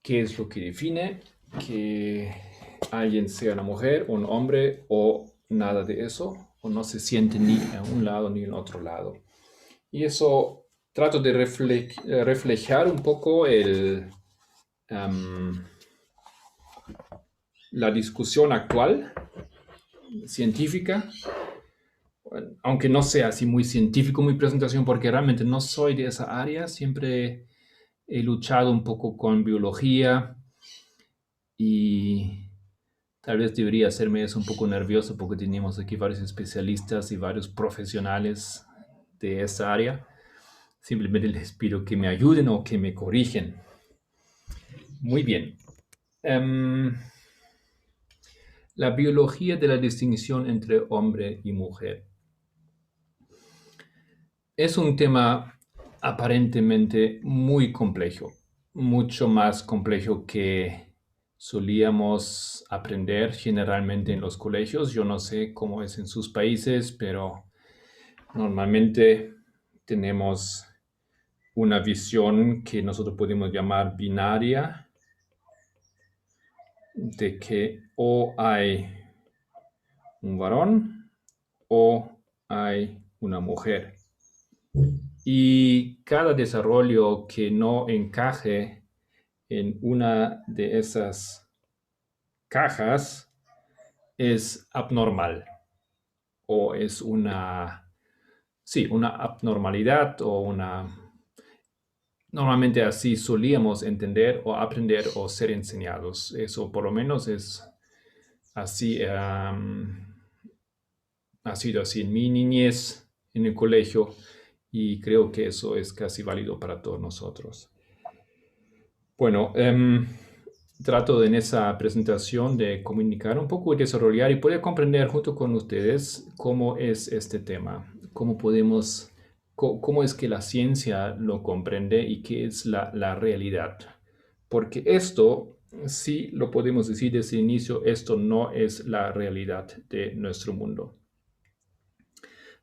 ¿Qué es lo que define que alguien sea una mujer, un hombre o nada de eso? O no se siente ni a un lado ni en otro lado. Y eso trato de reflejar un poco um, la discusión actual, científica, aunque no sea así muy científico mi presentación, porque realmente no soy de esa área, siempre he luchado un poco con biología y tal vez debería hacerme eso un poco nervioso porque tenemos aquí varios especialistas y varios profesionales de esa área. Simplemente les pido que me ayuden o que me corrigen. Muy bien. La biología de la distinción entre hombre y mujer. Es un tema aparentemente muy complejo, mucho más complejo que solíamos aprender generalmente en los colegios. Yo no sé cómo es en sus países, pero normalmente tenemos una visión que nosotros podemos llamar binaria, de que o hay un varón o hay una mujer. Y cada desarrollo que no encaje en una de esas cajas es abnormal o es una abnormalidad o normalmente así solíamos entender o aprender o ser enseñados. Eso por lo menos es así, ha sido así en mi niñez, en el colegio, y creo que eso es casi válido para todos nosotros. Bueno, trato en esa presentación de comunicar un poco y desarrollar y poder comprender junto con ustedes cómo es este tema, cómo es que la ciencia lo comprende y qué es la realidad. Porque esto, sí lo podemos decir desde el inicio, esto no es la realidad de nuestro mundo.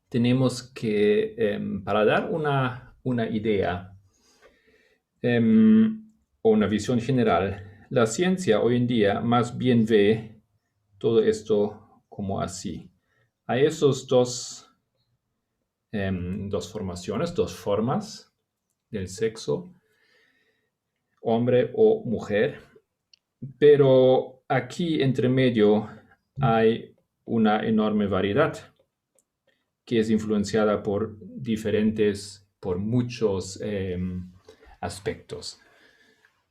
Tenemos que, para dar una idea, o una visión general, la ciencia hoy en día más bien ve todo esto como así. Hay esos dos formaciones, dos formas del sexo, hombre o mujer, pero aquí entre medio hay una enorme variedad que es influenciada por muchos aspectos.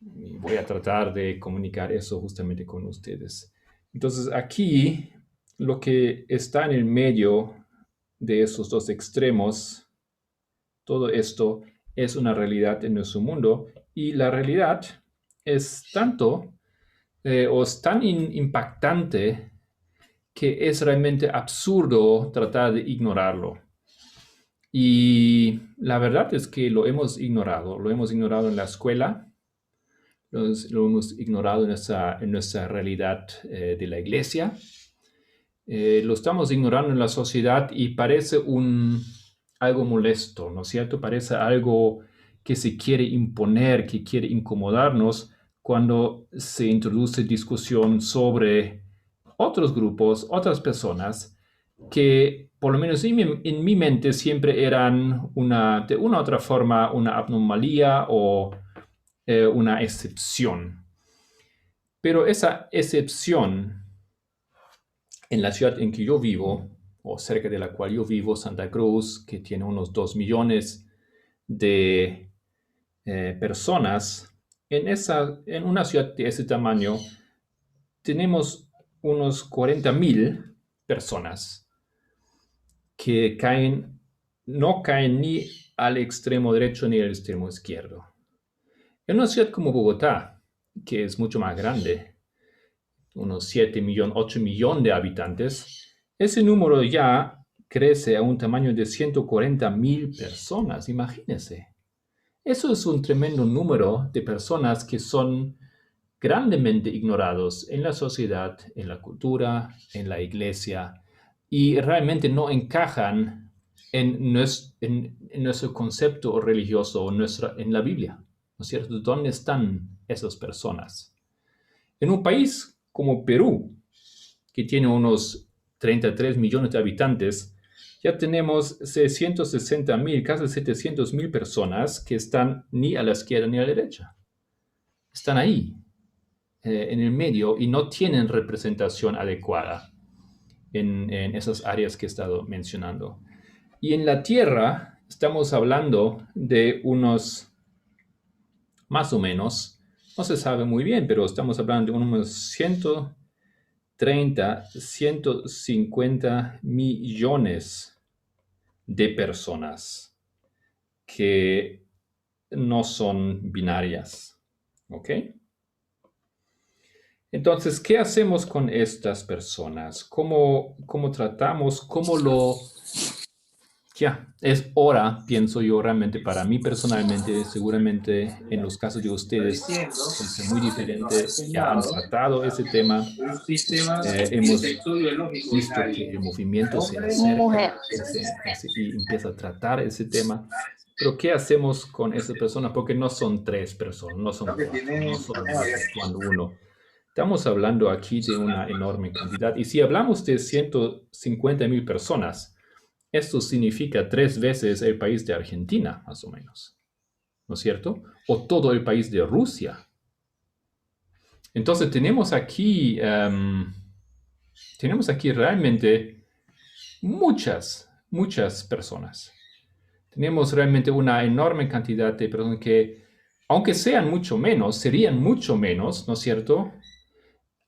Y voy a tratar de comunicar eso justamente con ustedes. Entonces, aquí lo que está en el medio de esos dos extremos, todo esto es una realidad en nuestro mundo y la realidad es tanto o es tan impactante que es realmente absurdo tratar de ignorarlo. Y la verdad es que lo hemos ignorado en la escuela, lo hemos ignorado en nuestra realidad de la iglesia, lo estamos ignorando en la sociedad y parece algo molesto, ¿no es cierto? Parece algo que se quiere imponer, que quiere incomodarnos cuando se introduce discusión sobre otros grupos, otras personas que por lo menos en mi mente siempre eran de una u otra forma una anomalía o una excepción. Pero esa excepción en la ciudad en que yo vivo, o cerca de la cual yo vivo, Santa Cruz, que tiene unos 2 millones de personas, en una ciudad de ese tamaño tenemos unos 40,000 personas que no caen ni al extremo derecho ni al extremo izquierdo. En una ciudad como Bogotá, que es mucho más grande, unos 7 millones, 8 millones de habitantes, ese número ya crece a un tamaño de 140,000 personas, imagínense. Eso es un tremendo número de personas que son grandemente ignorados en la sociedad, en la cultura, en la iglesia, y realmente no encajan en nuestro concepto religioso o en la Biblia, es cierto? ¿Dónde están esas personas? En un país como Perú, que tiene unos 33 millones de habitantes, ya tenemos 660.000, casi 700.000 personas que están ni a la izquierda ni a la derecha. Están ahí, en el medio, y no tienen representación adecuada en esas áreas que he estado mencionando. Y en la Tierra estamos hablando de unos, más o menos, no se sabe muy bien, pero estamos hablando de unos 130, 150 millones de personas que no son binarias. ¿Ok? Entonces, ¿qué hacemos con estas personas? ¿Cómo tratamos? ¿Cómo lo... Ya, es hora, pienso yo realmente para mí personalmente, seguramente en los casos de ustedes puede ser muy diferente, ya han tratado ese tema, hemos visto que el movimiento se Mujer. acerca y empieza a tratar ese tema, pero ¿qué hacemos con esas personas? Porque no son 3 personas, no son 4, no son de vez en cuando uno. Estamos hablando aquí de una enorme cantidad. Y si hablamos de 150.000 personas, esto significa 3 veces el país de Argentina, más o menos, ¿no es cierto? O todo el país de Rusia. Entonces tenemos aquí realmente muchas personas. Tenemos realmente una enorme cantidad de personas que, aunque sean mucho menos, serían mucho menos, ¿no es cierto?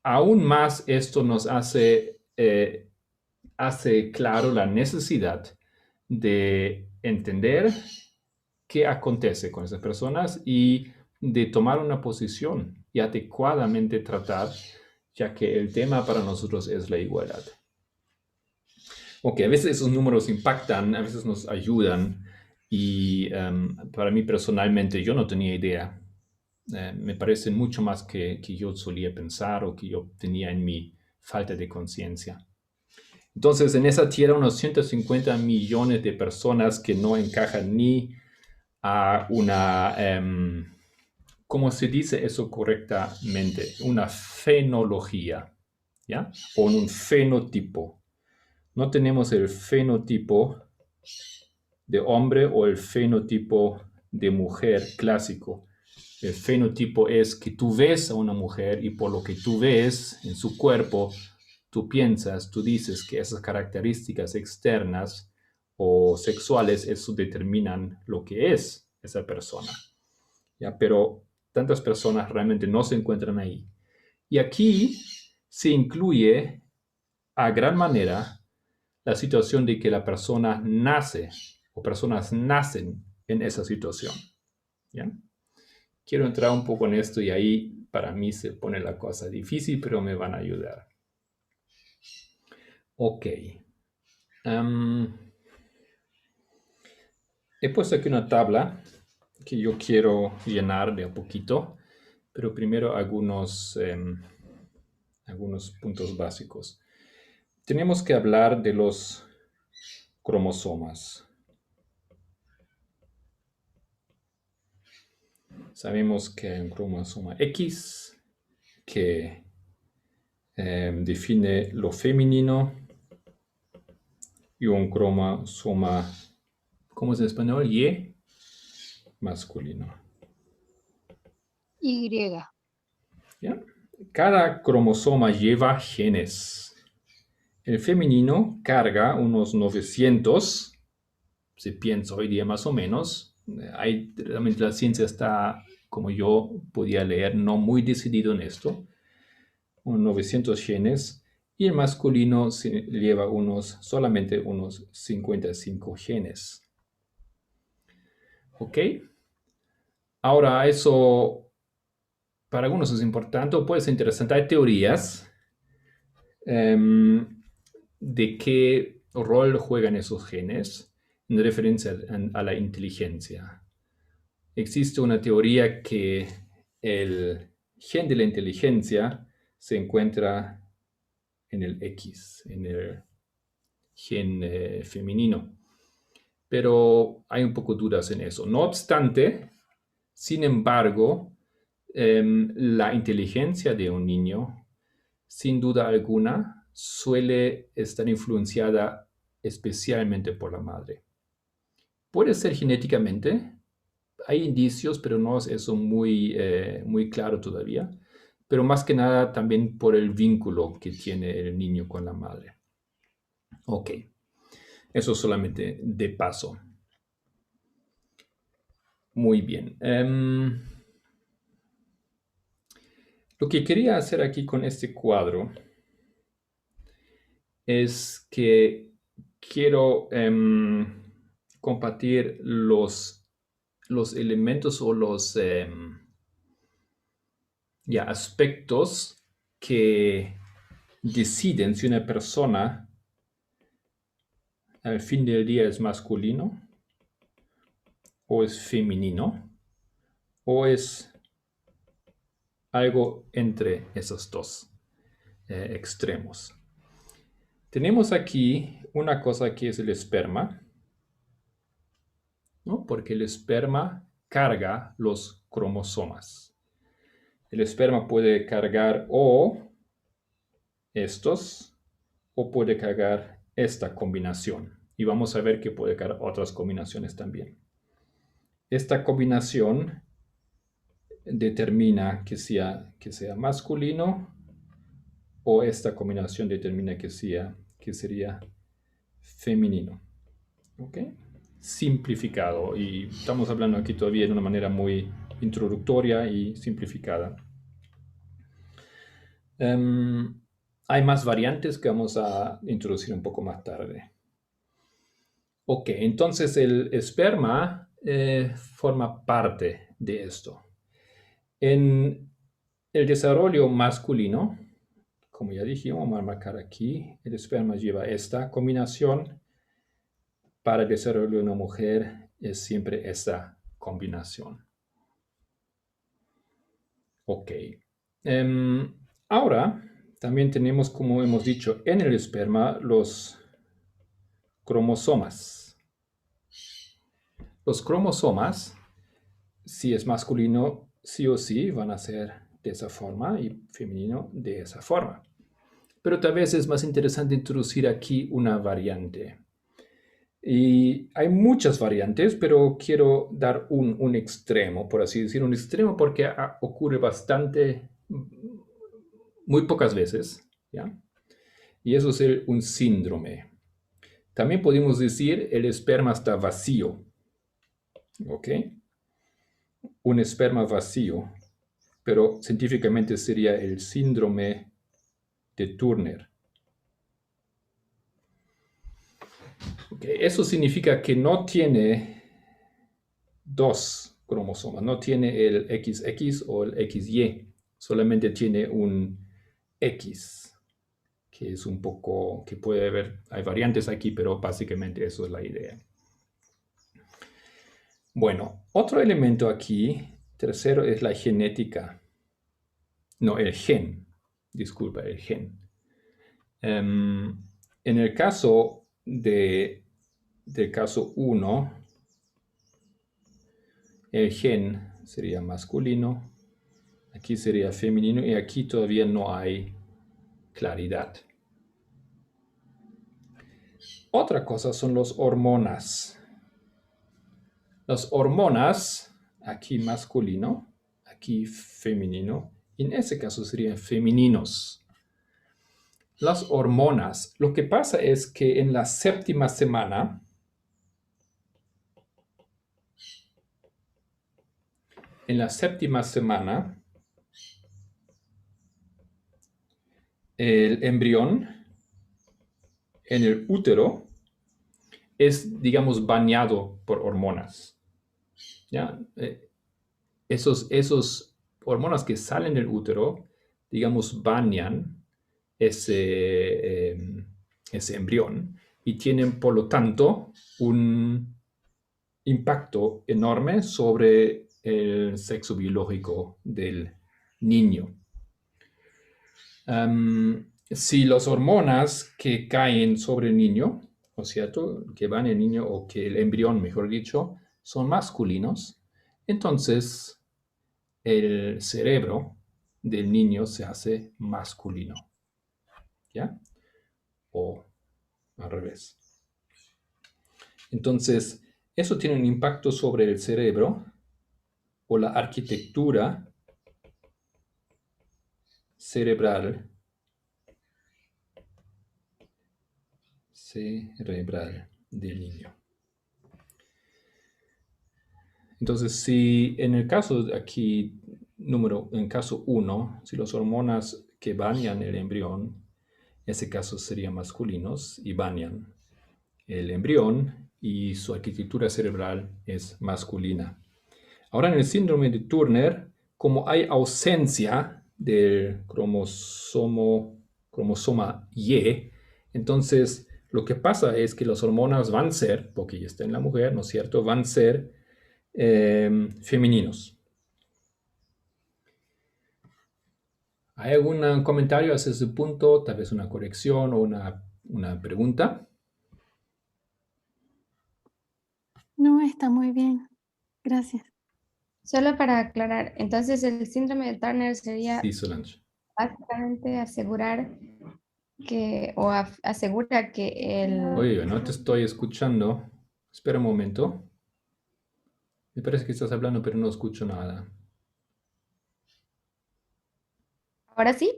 Aún más esto nos hace claro la necesidad de entender qué acontece con esas personas y de tomar una posición y adecuadamente tratar, ya que el tema para nosotros es la igualdad. Ok, a veces esos números impactan, a veces nos ayudan y para mí personalmente yo no tenía idea. Me parecen mucho más que yo solía pensar o que yo tenía en mi falta de conciencia. Entonces, en esa tierra, unos 150 millones de personas que no encajan ni a una, ¿cómo se dice eso correctamente? Una fenología, ¿ya? O en un fenotipo. No tenemos el fenotipo de hombre o el fenotipo de mujer clásico. El fenotipo es que tú ves a una mujer y por lo que tú ves en su cuerpo, tú piensas, tú dices que esas características externas o sexuales, eso determinan lo que es esa persona. ¿Ya? Pero tantas personas realmente no se encuentran ahí. Y aquí se incluye a gran manera la situación de que la persona nace o personas nacen en esa situación. ¿Ya? Quiero entrar un poco en esto y ahí para mí se pone la cosa difícil, pero me van a ayudar. Ok. He puesto aquí una tabla que yo quiero llenar de a poquito, pero primero algunos puntos básicos. Tenemos que hablar de los cromosomas. Sabemos que hay un cromosoma X que define lo femenino y un cromosoma, ¿cómo es en español? Y masculino. Y. ¿Ya? Cada cromosoma lleva genes. El femenino carga unos 900, se piensa hoy día más o menos. Realmente la ciencia está, como yo podía leer, no muy decidido en esto. Unos 900 genes. Y el masculino lleva solamente unos 55 genes. ¿Ok? Ahora, eso para algunos es importante o puede ser interesante. Hay teorías de qué rol juegan esos genes en referencia a la inteligencia. Existe una teoría que el gen de la inteligencia se encuentra en el X, en el gen femenino. Pero hay un poco dudas en eso. No obstante, Sin embargo, la inteligencia de un niño, sin duda alguna, suele estar influenciada especialmente por la madre. Puede ser genéticamente, hay indicios, pero no es eso muy claro todavía, pero más que nada también por el vínculo que tiene el niño con la madre. Ok, eso solamente de paso. Muy bien. Lo que quería hacer aquí con este cuadro es que quiero compartir los elementos o los aspectos que deciden si una persona al fin del día es masculino o es femenino o es algo entre esos dos extremos. Tenemos aquí una cosa que es el esperma, ¿no? Porque el esperma carga los cromosomas. El esperma puede cargar o estos o puede cargar esta combinación. Y vamos a ver que puede cargar otras combinaciones también. Esta combinación determina que sea masculino o esta combinación determina que sería femenino. ¿Ok? Simplificado. Y estamos hablando aquí todavía de una manera muy introductoria y simplificada. Hay más variantes que vamos a introducir un poco más tarde. Ok, entonces el esperma forma parte de esto. En el desarrollo masculino, como ya dijimos, vamos a marcar aquí, el esperma lleva esta combinación. Para el desarrollo de una mujer es siempre esta combinación. Ok. Ahora, también tenemos, como hemos dicho, en el esperma los cromosomas. Los cromosomas, si es masculino, sí o sí van a ser de esa forma y femenino de esa forma. Pero tal vez es más interesante introducir aquí una variante. Y hay muchas variantes, pero quiero dar un extremo, por así decir, un extremo porque ocurre bastante, muy pocas veces, ¿ya? Y eso es un síndrome. También podemos decir el esperma está vacío, ¿ok? Un esperma vacío, pero científicamente sería el síndrome de Turner. Okay. Eso significa que no tiene dos cromosomas, no tiene el XX o el XY, solamente tiene un X, que es un poco, que puede haber, hay variantes aquí, pero básicamente eso es la idea. Bueno, otro elemento aquí, tercero, es la genética. No, el gen, disculpa, el gen. En el caso del caso 1, el gen sería masculino, aquí sería femenino y aquí todavía no hay claridad. Otra cosa son las hormonas. Las hormonas, aquí masculino, aquí femenino, y en ese caso serían femeninos. Las hormonas, lo que pasa es que en la séptima semana, el embrión en el útero es, digamos, bañado por hormonas. ¿Ya? Esos hormonas que salen del útero, digamos, bañan ese embrión y tienen, por lo tanto, un impacto enorme sobre el sexo biológico del niño. Si las hormonas que caen sobre el niño, ¿no es cierto?, que van en el niño o que el embrión, mejor dicho, son masculinos, entonces el cerebro del niño se hace masculino, ¿ya? O al revés. Entonces, eso tiene un impacto sobre el cerebro o la arquitectura cerebral del niño. Entonces, si en el caso aquí, en caso 1, si las hormonas que bañan el embrión, en ese caso serían masculinos y bañan el embrión y su arquitectura cerebral es masculina. Ahora en el síndrome de Turner, como hay ausencia del cromosoma Y, entonces lo que pasa es que las hormonas van a ser, porque ya está en la mujer, ¿no es cierto?, van a ser femeninos. ¿Hay algún comentario hacia ese punto? Tal vez una corrección o una pregunta. No, está muy bien. Gracias. Solo para aclarar, entonces el síndrome de Turner sería Sí, Solange. básicamente asegurar que, o asegura que el... Oye, no te estoy escuchando. Espera un momento. Me parece que estás hablando, pero no escucho nada. ¿Ahora sí?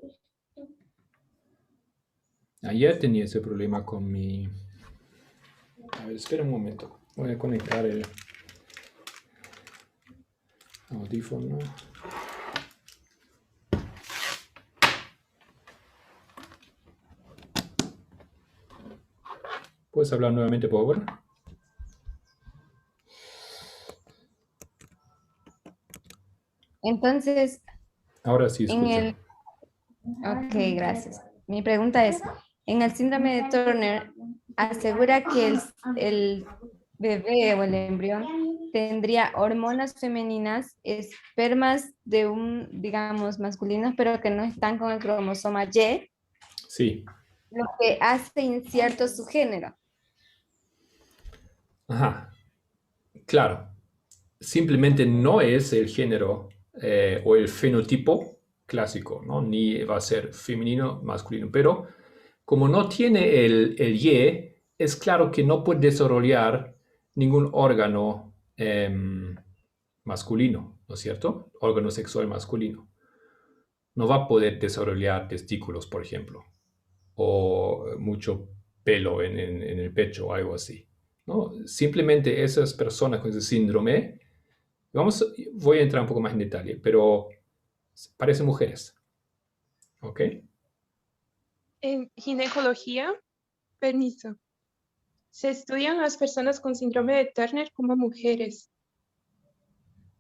Ayer tenía ese problema con mi... A ver, espera un momento. Voy a conectar el audífono. ¿Puedes hablar nuevamente, por favor? Entonces, Ahora sí escucho. Ok, gracias. Mi pregunta es, en el síndrome de Turner, asegura que el bebé o el embrión tendría hormonas femeninas, espermas de un, digamos, masculinos, pero que no están con el cromosoma Y, Sí. lo que hace incierto su género. Ajá. Claro. Simplemente no es el género o el fenotipo clásico, ¿no? Ni va a ser femenino, masculino. Pero como no tiene el Y, es claro que no puede desarrollar ningún órgano masculino, ¿no es cierto? Órgano sexual masculino. No va a poder desarrollar testículos, por ejemplo, o mucho pelo en el pecho o algo así, ¿no? Simplemente esas personas con ese síndrome, voy a entrar un poco más en detalle, pero parecen mujeres, ¿ok? En ginecología, permiso, se estudian las personas con síndrome de Turner como mujeres,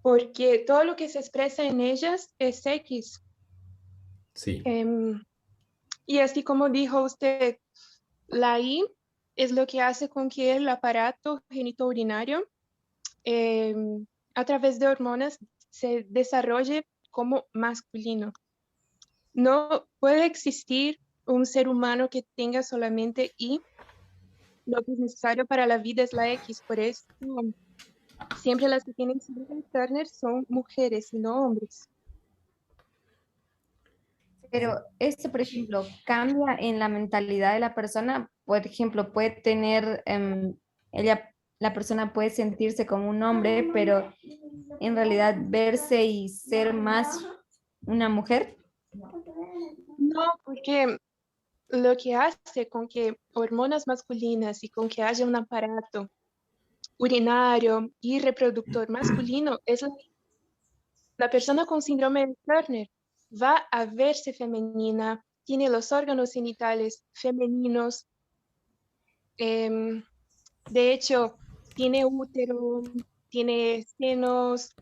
porque todo lo que se expresa en ellas es X. Sí. Y así como dijo usted, la I es lo que hace con que el aparato genitourinario a través de hormonas se desarrolle como masculino. No puede existir un ser humano que tenga solamente I. Lo que es necesario para la vida es la X, por eso siempre las que tienen síndrome de Turner son mujeres y no hombres. Pero esto, por ejemplo, cambia en la mentalidad de la persona. Por ejemplo, puede tener, la persona puede sentirse como un hombre, pero en realidad verse y ser más una mujer. No, porque lo que hace con que hormonas masculinas y con que haya un aparato urinario y reproductor masculino es la persona con síndrome de Turner va a verse femenina, tiene los órganos genitales femeninos, de hecho, tiene útero, tiene senos,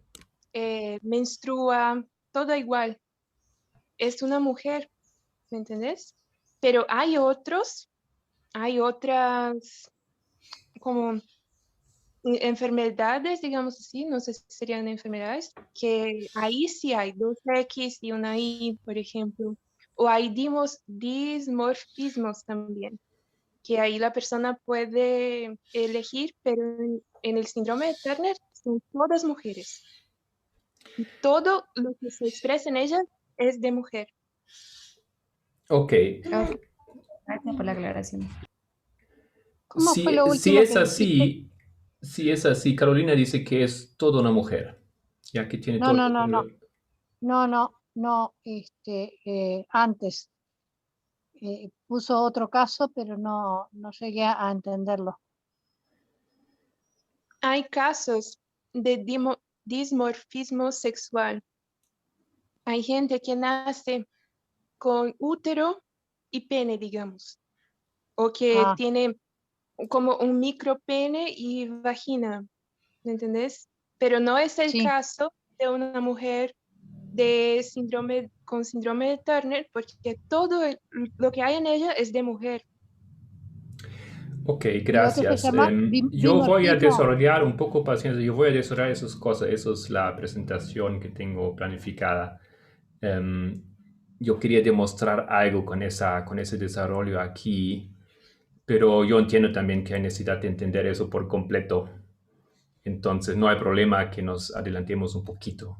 menstrua, todo igual. Es una mujer, ¿me entendés? Pero hay otras como enfermedades, digamos así, no sé si serían enfermedades, que ahí sí hay dos X y una Y, por ejemplo, o hay dismorfismos también, que ahí la persona puede elegir, pero en el síndrome de Turner son todas mujeres. Y todo lo que se expresa en ella es de mujer. Ok. Ok, gracias por la aclaración. ¿Cómo fue lo Si último es que dijiste? si es así, Carolina dice que es toda una mujer, ya que tiene No, todo. no, no, no. No, antes puso otro caso, pero no llegué a entenderlo. Hay casos de dimorfismo sexual. Hay gente que nace con útero y pene, digamos, o que Ah, tiene como un micropene y vagina, ¿me entendés? Pero no es el sí. caso de una mujer con síndrome de Turner, porque todo lo que hay en ella es de mujer. Ok, Y otro se gracias. llama Yo voy a dimorfismo. desarrollar un poco paciencia, yo voy a desarrollar esas cosas, eso es la presentación que tengo planificada. Em, yo quería demostrar algo con ese desarrollo aquí, pero yo entiendo también que hay necesidad de entender eso por completo. Entonces no hay problema que nos adelantemos un poquito.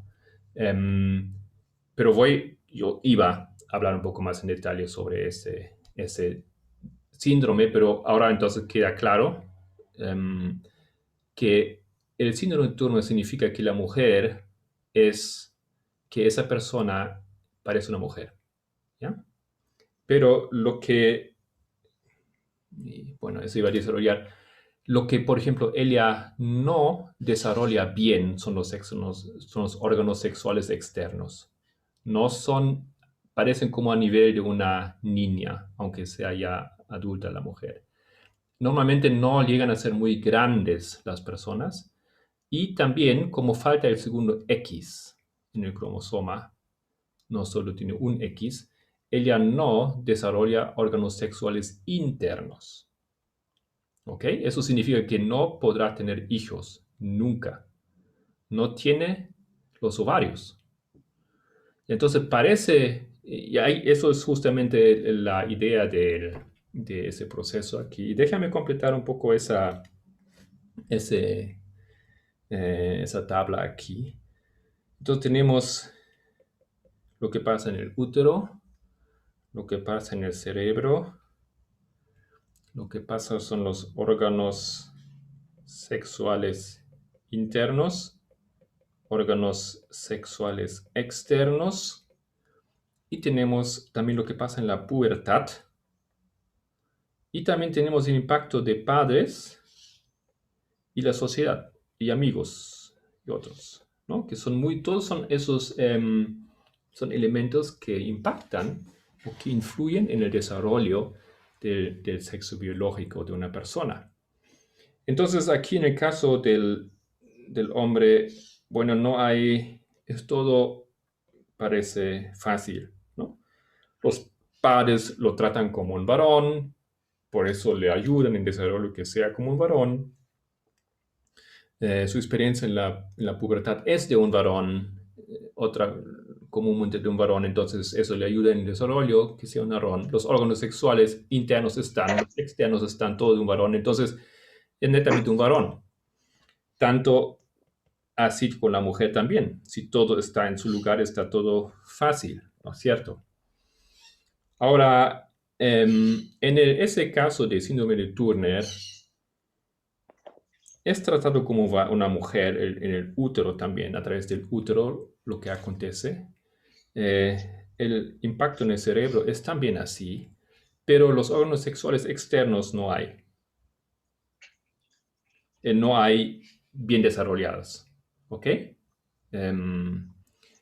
Pero yo iba a hablar un poco más en detalle sobre ese síndrome, pero ahora entonces queda claro que el síndrome de Turner significa que la mujer que esa persona parece una mujer, ¿ya? Pero bueno, eso iba a desarrollar, lo que, por ejemplo, ella no desarrolla bien son son los órganos sexuales externos. No son, parecen como a nivel de una niña, aunque sea ya adulta la mujer. Normalmente no llegan a ser muy grandes las personas y también como falta el segundo X en el cromosoma, no solo tiene un X, ella no desarrolla órganos sexuales internos. ¿Ok? Eso significa que no podrá tener hijos nunca. No tiene los ovarios. Entonces parece, eso es justamente la idea de ese proceso aquí. Déjame completar un poco esa tabla aquí. Entonces tenemos lo que pasa en el útero, lo que pasa en el cerebro, lo que pasa son los órganos sexuales internos, órganos sexuales externos, y tenemos también lo que pasa en la pubertad, y también tenemos el impacto de padres y la sociedad y amigos y otros, ¿no? Que todos son esos, son elementos que impactan o que influyen en el desarrollo del sexo biológico de una persona. Entonces, aquí en el caso del hombre, bueno, todo parece fácil, ¿no? Los padres lo tratan como un varón, por eso le ayudan en desarrollo que sea como un varón. Su experiencia en la pubertad es de un varón, comúnmente de un varón, entonces eso le ayuda en el desarrollo que sea un varón. Los órganos sexuales internos los externos están todos de un varón, entonces es netamente un varón. Tanto así con la mujer también. Si todo está en su lugar, está todo fácil, ¿no es cierto? Ahora, en ese caso de síndrome de Turner, es tratado como una mujer en el útero también, a través del útero lo que acontece. El impacto en el cerebro es también así, pero los órganos sexuales externos no hay. No hay bien desarrollados, ¿ok? ¿Tú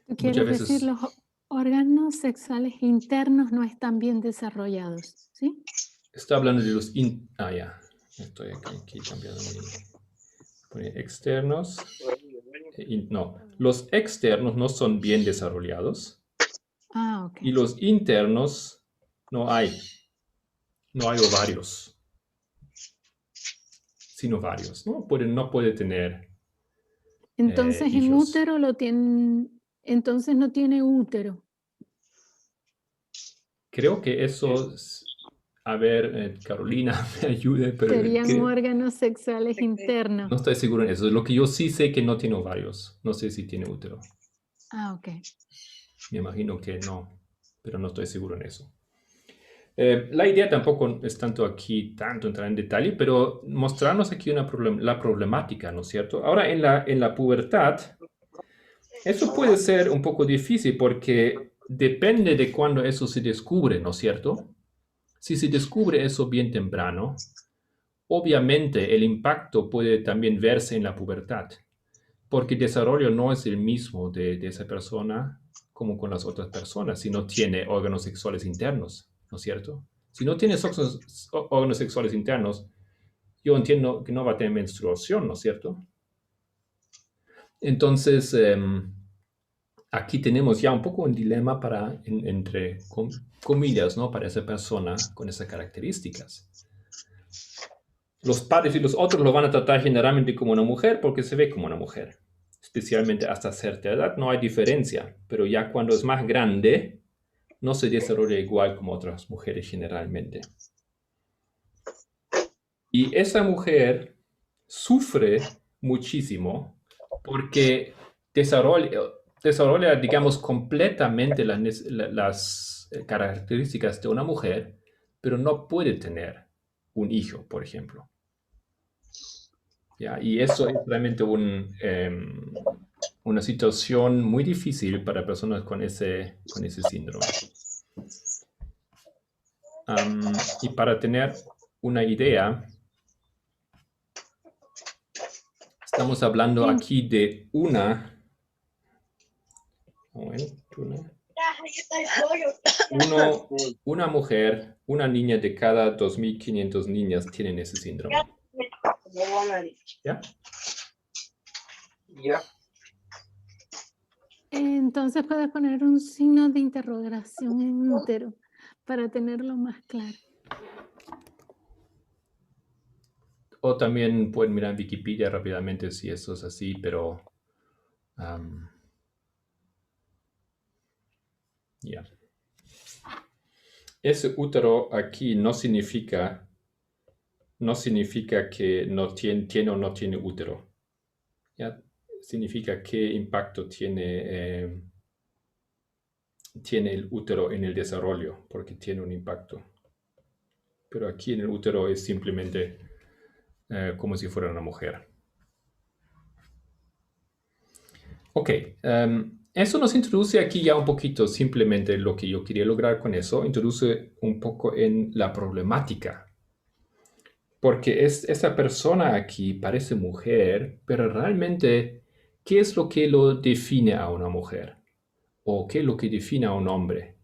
Muchas quieres decir veces los órganos sexuales internos no están bien desarrollados? ¿Sí? estoy hablando de los... ya, estoy aquí cambiando externos. No, los externos no son bien desarrollados Ah, ok. y los internos no hay. No hay ovarios. Sin ovarios, ¿no? No puede tener Entonces en hijos. útero entonces no tiene útero. Creo que eso, a ver, Carolina me ayude, pero Serían órganos sexuales internos. no estoy seguro en eso. Lo que yo sí sé que no tiene ovarios. No sé si tiene útero. Ah, ok. Me imagino que no, pero no estoy seguro en eso. La idea tampoco es tanto entrar en detalle, pero mostrarnos aquí la problemática, ¿no es cierto? Ahora, en la pubertad, eso puede ser un poco difícil porque depende de cuándo eso se descubre, ¿no es cierto? Si se descubre eso bien temprano, obviamente el impacto puede también verse en la pubertad, porque el desarrollo no es el mismo de esa persona como con las otras personas si no tiene órganos sexuales internos, ¿no es cierto? Si no tiene órganos sexuales internos, yo entiendo que no va a tener menstruación, ¿no es cierto? Entonces, aquí tenemos ya un poco un dilema entre comillas, ¿no? Para esa persona con esas características. Los padres y los otros lo van a tratar generalmente como una mujer porque se ve como una mujer. Especialmente hasta cierta edad no hay diferencia, pero ya cuando es más grande, no se desarrolla igual como otras mujeres generalmente. Y esa mujer sufre muchísimo porque desarrolla digamos, completamente las características de una mujer, pero no puede tener un hijo, por ejemplo. ¿Ya? Y eso es realmente una situación muy difícil para personas con ese síndrome. Y para tener una idea, estamos hablando Bien. aquí de una mujer, una niña de cada 2.500 niñas tienen ese síndrome. ¿Ya? Entonces puedes poner un signo de interrogación en útero para tenerlo más claro. O también pueden mirar en Wikipedia rápidamente si eso es así, pero ya. Ese útero aquí no significa que no tiene o no tiene útero. ¿Ya? Significa qué impacto tiene el útero en el desarrollo, porque tiene un impacto. Pero aquí en el útero es simplemente como si fuera una mujer. Ok, eso nos introduce aquí ya un poquito, simplemente lo que yo quería lograr con eso, introduce un poco en la problemática. Porque esa persona aquí parece mujer, pero realmente, ¿qué es lo que lo define a una mujer? ¿O qué es lo que define a un hombre?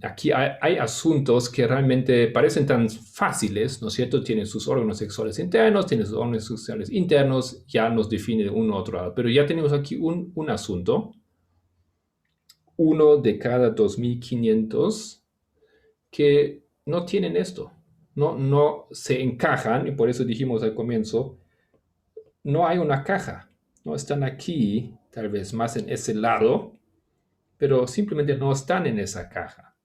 Aquí hay asuntos que realmente parecen tan fáciles, ¿no es cierto? Tienen sus órganos sexuales internos, tienen sus órganos sexuales internos, ya nos define de uno u otro lado. Pero ya tenemos aquí un asunto, uno de cada 2.500 que no tienen esto, no se encajan, y por eso dijimos al comienzo, no hay una caja, no están aquí, tal vez más en ese lado, pero simplemente no están en esa caja.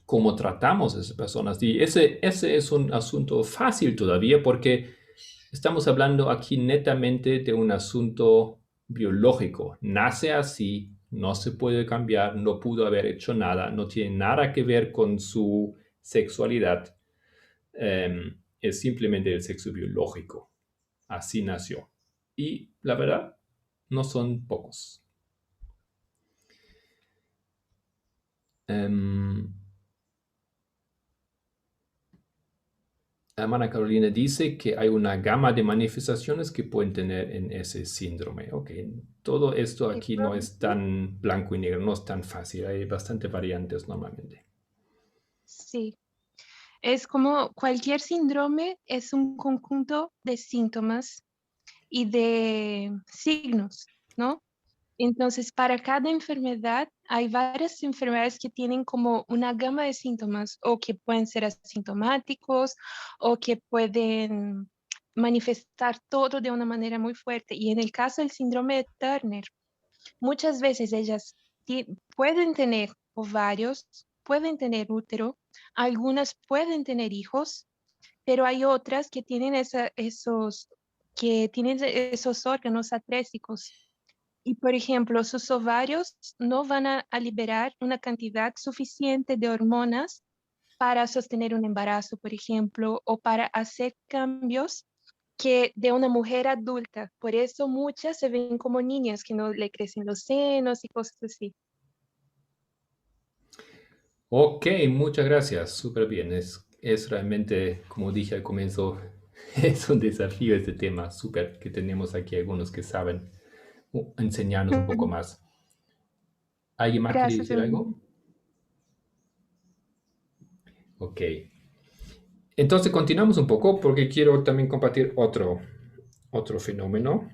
¿Cómo tratamos a esas personas? Y ese es un asunto fácil todavía porque estamos hablando aquí netamente de un asunto biológico. Nace así, no se puede cambiar, no pudo haber hecho nada, no tiene nada que ver con su sexualidad. Es simplemente el sexo biológico. Así nació. Y la verdad, no son pocos. Hermana Carolina dice que hay una gama de manifestaciones que pueden tener en ese síndrome. Ok, todo esto aquí no es tan blanco y negro, no es tan fácil, hay bastante variantes normalmente. Sí, es como cualquier síndrome es un conjunto de síntomas y de signos, ¿no? Entonces, para cada enfermedad hay varias enfermedades que tienen como una gama de síntomas o que pueden ser asintomáticos o que pueden manifestar todo de una manera muy fuerte. Y en el caso del síndrome de Turner, muchas veces ellas pueden tener ovarios, pueden tener útero, algunas pueden tener hijos, pero hay otras que tienen esos órganos atrésicos. Y, por ejemplo, sus ovarios no van a liberar una cantidad suficiente de hormonas para sostener un embarazo, por ejemplo, o para hacer cambios que de una mujer adulta. Por eso muchas se ven como niñas que no le crecen los senos y cosas así. Ok, muchas gracias. Súper bien. Es realmente, como dije al comienzo, es un desafío este tema. Súper que tenemos aquí algunos que saben enseñarnos un poco más. ¿Alguien más quiere Gracias, decir Evelyn. algo? Ok. Entonces continuamos un poco porque quiero también compartir otro fenómeno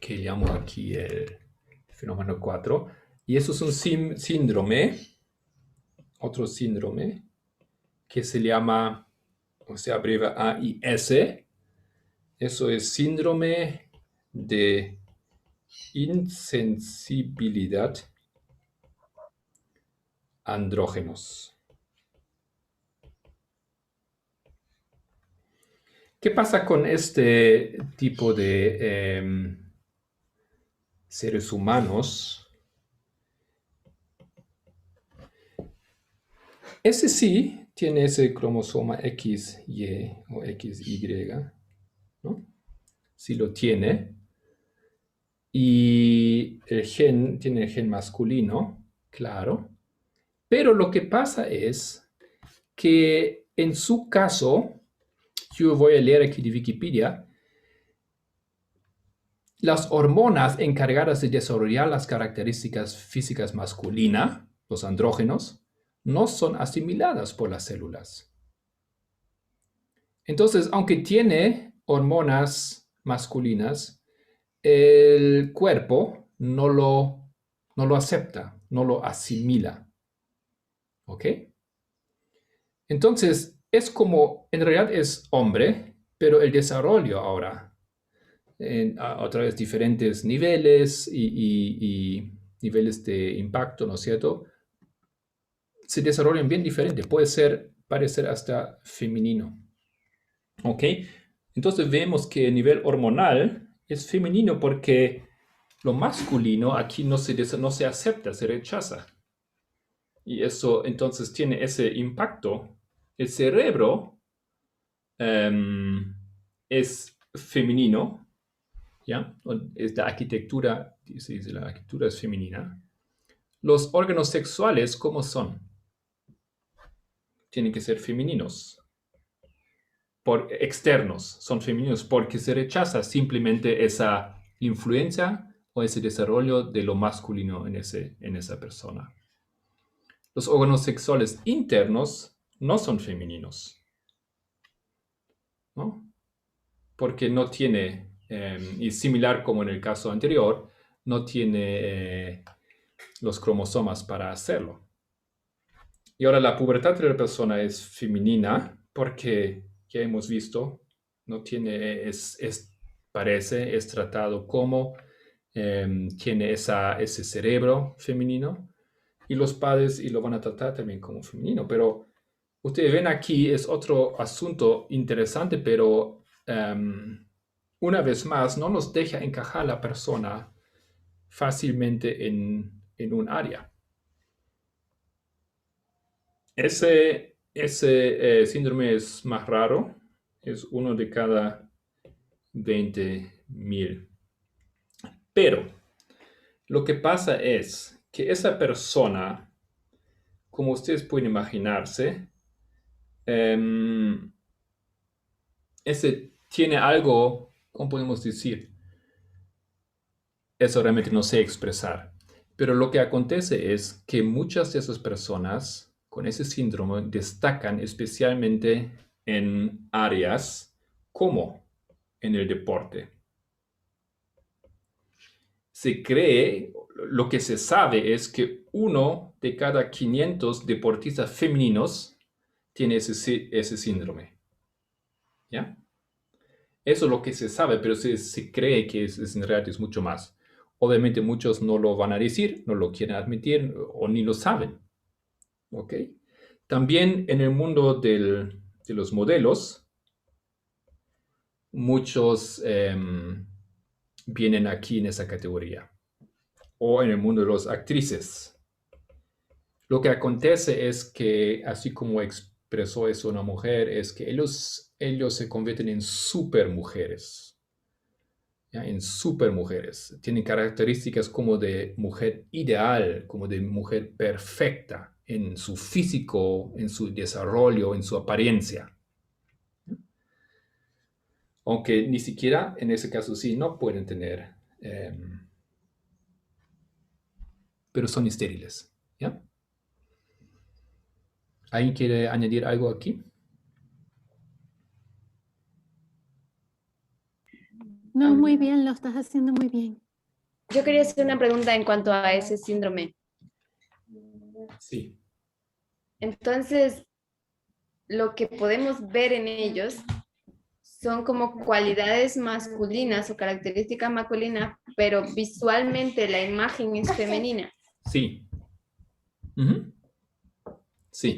que llamo aquí el fenómeno 4. Y eso es un síndrome, otro síndrome, que se llama, o se abrevia AIS. Eso es síndrome de insensibilidad a andrógenos. ¿Qué pasa con este tipo de seres humanos? Ese sí tiene ese cromosoma XY o XY, ¿no? Sí lo tiene. Y el gen tiene el gen masculino, claro. Pero lo que pasa es que en su caso, yo voy a leer aquí de Wikipedia, las hormonas encargadas de desarrollar las características físicas masculinas, los andrógenos, no son asimiladas por las células. Entonces, aunque tiene hormonas masculinas, el cuerpo no lo acepta, no lo asimila. ¿Ok? Entonces, es como, en realidad es hombre, pero el desarrollo ahora, a través de diferentes niveles y niveles de impacto, ¿no es cierto? Se desarrollan bien diferente, puede parecer hasta femenino. ¿Ok? Entonces vemos que a nivel hormonal es femenino porque lo masculino aquí no se acepta, se rechaza. Y eso entonces tiene ese impacto. El cerebro es femenino, ¿ya? La arquitectura, se dice, la arquitectura es femenina. Los órganos sexuales, ¿cómo son? Tienen que ser femeninos. Externos, son femeninos porque se rechaza simplemente esa influencia o ese desarrollo de lo masculino en esa persona. Los órganos sexuales internos no son femeninos, ¿no? Porque no tiene, y similar como en el caso anterior, no tiene los cromosomas para hacerlo. Y ahora la pubertad de la persona es femenina porque ya hemos visto, no tiene, es tratado como tiene ese cerebro femenino y los padres y lo van a tratar también como femenino. Pero ustedes ven aquí es otro asunto interesante, pero una vez más no nos deja encajar la persona fácilmente en un área. Ese síndrome es más raro, es uno de cada 20,000. Pero lo que pasa es que esa persona, como ustedes pueden imaginarse, tiene algo, ¿cómo podemos decir? Eso realmente no sé expresar. Pero lo que acontece es que muchas de esas personas con ese síndrome destacan especialmente en áreas como en el deporte. Se cree, lo que se sabe es que 1 de cada 500 deportistas femeninos tiene ese síndrome. ¿Ya? Eso es lo que se sabe, pero se cree que en realidad es mucho más. Obviamente muchos no lo van a decir, no lo quieren admitir o ni lo saben. ¿Ok? También en el mundo de los modelos, muchos vienen aquí en esa categoría. O en el mundo de las actrices. Lo que acontece es que, así como expresó eso una mujer, es que ellos se convierten en supermujeres. ¿Ya? En supermujeres. Tienen características como de mujer ideal, como de mujer perfecta en su físico, en su desarrollo, en su apariencia. Aunque ni siquiera en ese caso sí no pueden tener, pero son estériles. ¿Ya? ¿Alguien quiere añadir algo aquí? No, muy bien, lo estás haciendo muy bien. Yo quería hacer una pregunta en cuanto a ese síndrome. Sí. Entonces, lo que podemos ver en ellos son como cualidades masculinas o características masculinas, pero visualmente la imagen es femenina. Sí. Ujú. Sí.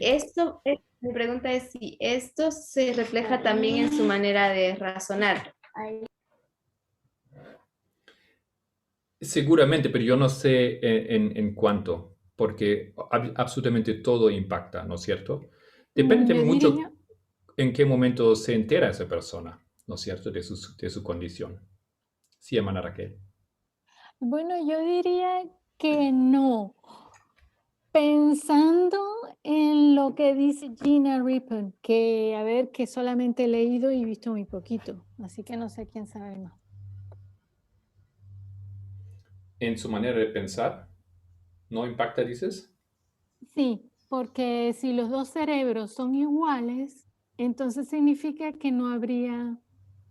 Mi pregunta es si esto se refleja también en su manera de razonar. Seguramente, pero yo no sé en cuánto, porque absolutamente todo impacta, ¿no es cierto? Depende Yo mucho diría, en qué momento se entera esa persona, ¿no es cierto?, de su condición. Sí, hermana Raquel. bueno, yo diría que no. Pensando en lo que dice Gina Rippon, que a ver, que solamente he leído y visto muy poquito, así que no sé quién sabe más. En su manera de pensar, ¿no impacta, dices? Sí, porque si los dos cerebros son iguales, entonces significa que no habría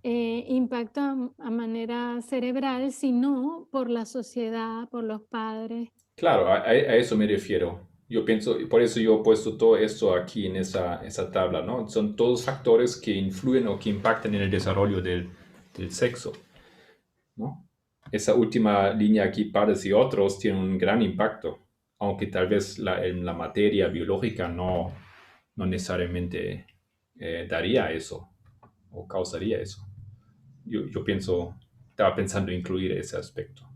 impacto a manera cerebral, sino por la sociedad, por los padres. Claro, a eso me refiero. Yo pienso, y por eso yo he puesto todo esto aquí en esa tabla, ¿no? Son todos factores que influyen o que impactan en el desarrollo del sexo, ¿no? Esa última línea aquí, padres y otros, tiene un gran impacto, aunque tal vez en la materia biológica no necesariamente daría eso o causaría eso. Yo estaba pensando incluir ese aspecto.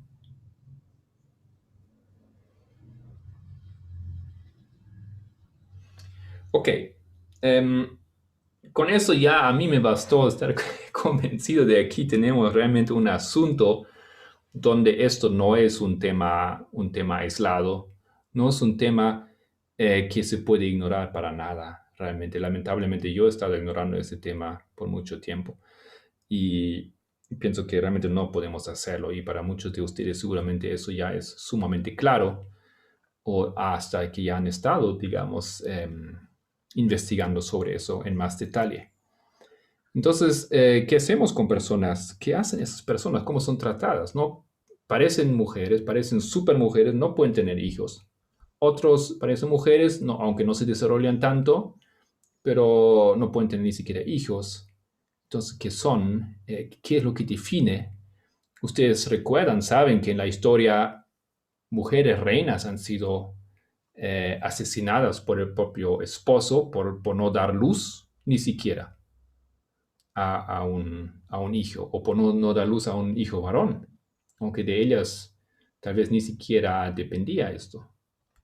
Ok. Con eso ya a mí me bastó estar convencido de que aquí tenemos realmente un asunto donde esto no es un tema aislado, no es un tema que se puede ignorar para nada, realmente. Lamentablemente yo he estado ignorando ese tema por mucho tiempo y pienso que realmente no podemos hacerlo y para muchos de ustedes seguramente eso ya es sumamente claro o hasta que ya han estado, digamos, investigando sobre eso en más detalle. Entonces, ¿qué hacemos con personas? ¿Qué hacen esas personas? ¿Cómo son tratadas? ¿No? Parecen mujeres, parecen supermujeres, no pueden tener hijos. Otros parecen mujeres, no, aunque no se desarrollan tanto, pero no pueden tener ni siquiera hijos. Entonces, ¿qué son? ¿Qué es lo que define? Ustedes recuerdan, saben que en la historia mujeres reinas han sido asesinadas por el propio esposo por no dar luz, ni siquiera a un hijo, o por no dar luz a un hijo varón, aunque de ellas tal vez ni siquiera dependía esto.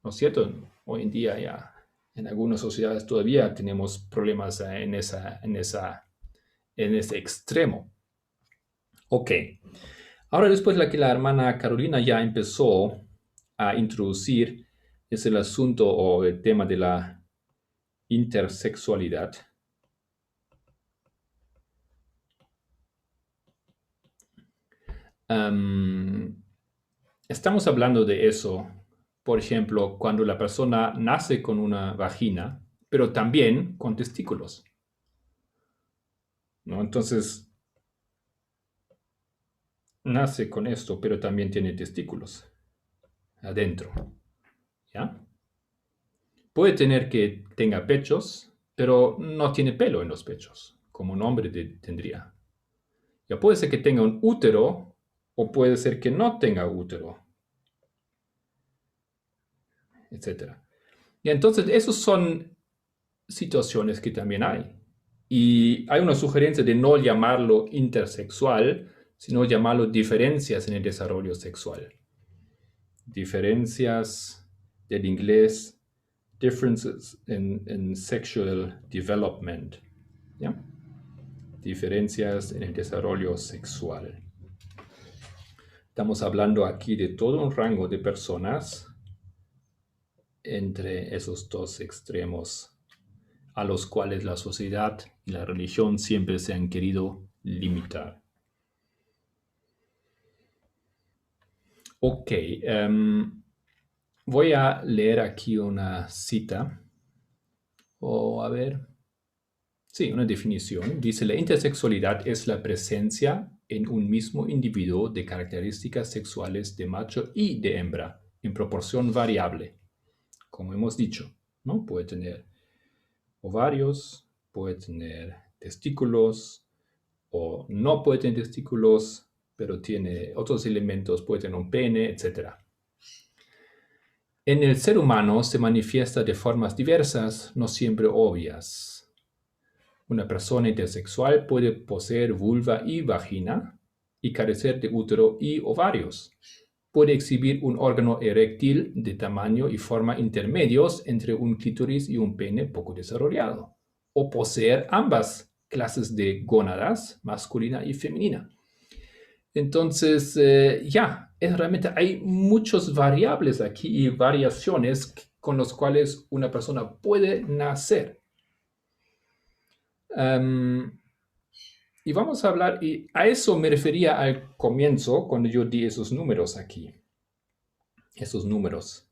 ¿No es cierto? Hoy en día ya en algunas sociedades todavía tenemos problemas en ese extremo. Ok. Ahora después que la hermana Carolina ya empezó a introducir es el asunto o el tema de la intersexualidad. Estamos hablando de eso, por ejemplo, cuando la persona nace con una vagina, pero también con testículos, ¿no? Entonces, nace con esto, pero también tiene testículos adentro, ¿ya? Puede tener que tenga pechos, pero no tiene pelo en los pechos, como un hombre tendría. Ya puede ser que tenga un útero o puede ser que no tenga útero, etc. Y entonces, esas son situaciones que también hay. Y hay una sugerencia de no llamarlo intersexual, sino llamarlo diferencias en el desarrollo sexual. Diferencias del inglés, differences in sexual development. ¿Ya? Diferencias en el desarrollo sexual. Estamos hablando aquí de todo un rango de personas entre esos dos extremos a los cuales la sociedad y la religión siempre se han querido limitar. Ok, voy a leer aquí una cita, o a ver, sí, una definición. Dice, la intersexualidad es la presencia en un mismo individuo de características sexuales de macho y de hembra, en proporción variable, como hemos dicho, ¿no? Puede tener ovarios, puede tener testículos, o no puede tener testículos, pero tiene otros elementos, puede tener un pene, etc. En el ser humano se manifiesta de formas diversas, no siempre obvias. Una persona intersexual puede poseer vulva y vagina y carecer de útero y ovarios. Puede exhibir un órgano eréctil de tamaño y forma intermedios entre un clítoris y un pene poco desarrollado, o poseer ambas clases de gónadas, masculina y femenina. Entonces, realmente hay muchas variables aquí y variaciones con las cuales una persona puede nacer. Y vamos a hablar, y a eso me refería al comienzo cuando yo di esos números aquí. Esos números.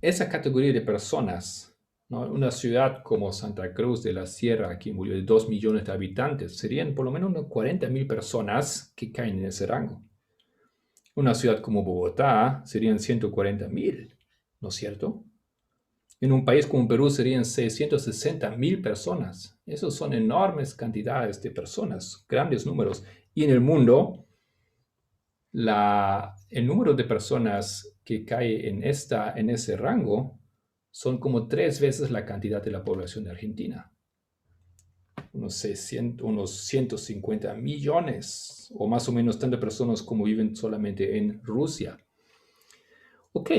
Esa categoría de personas, ¿no? Una ciudad como Santa Cruz de la Sierra, aquí murió de 2 millones de habitantes, serían por lo menos unas 40,000 personas que caen en ese rango. Una ciudad como Bogotá serían 140,000, ¿no es cierto? En un país como Perú serían 660,000 personas. Esos son enormes cantidades de personas, grandes números. Y en el mundo, el número de personas que cae en ese rango son como 3 veces la cantidad de la población de Argentina. Unos 150 millones, o más o menos tantas personas como viven solamente en Rusia. Ok,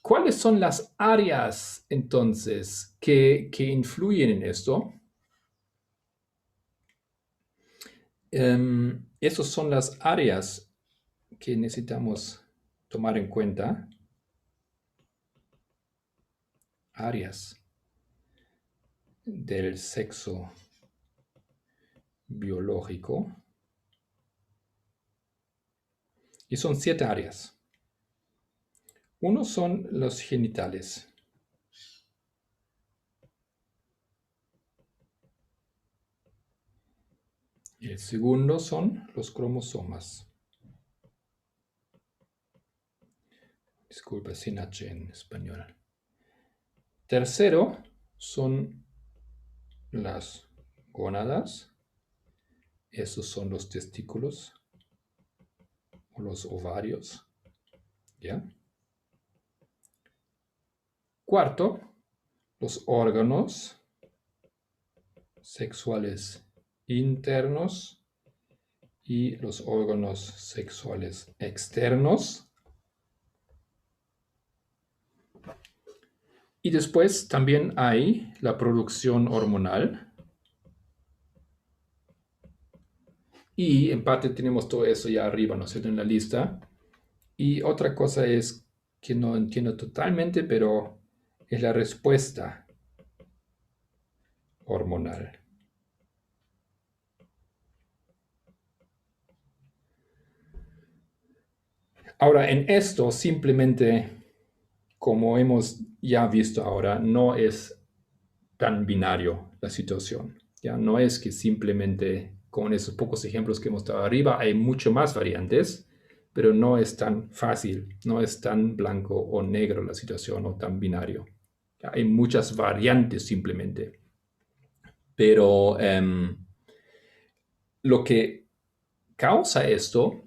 ¿cuáles son las áreas entonces que influyen en esto? Esas son las áreas que necesitamos tomar en cuenta. Áreas del sexo biológico. Y son 7 áreas. Uno son los genitales. Y el segundo son los cromosomas. Disculpa, sin H en español. Tercero son las gónadas. Esos son los testículos o los ovarios. ¿Ya? Cuarto, los órganos sexuales internos y los órganos sexuales externos. Y después también hay la producción hormonal. Y en parte tenemos todo eso ya arriba, ¿no es cierto?, en la lista. Y otra cosa es que no entiendo totalmente, pero es la respuesta hormonal. Ahora, en esto simplemente, como hemos ya visto ahora, no es tan binario la situación. Ya no es que simplemente con esos pocos ejemplos que hemos dado arriba hay mucho más variantes, pero no es tan fácil, no es tan blanco o negro la situación o tan binario. Ya hay muchas variantes simplemente. Pero lo que causa esto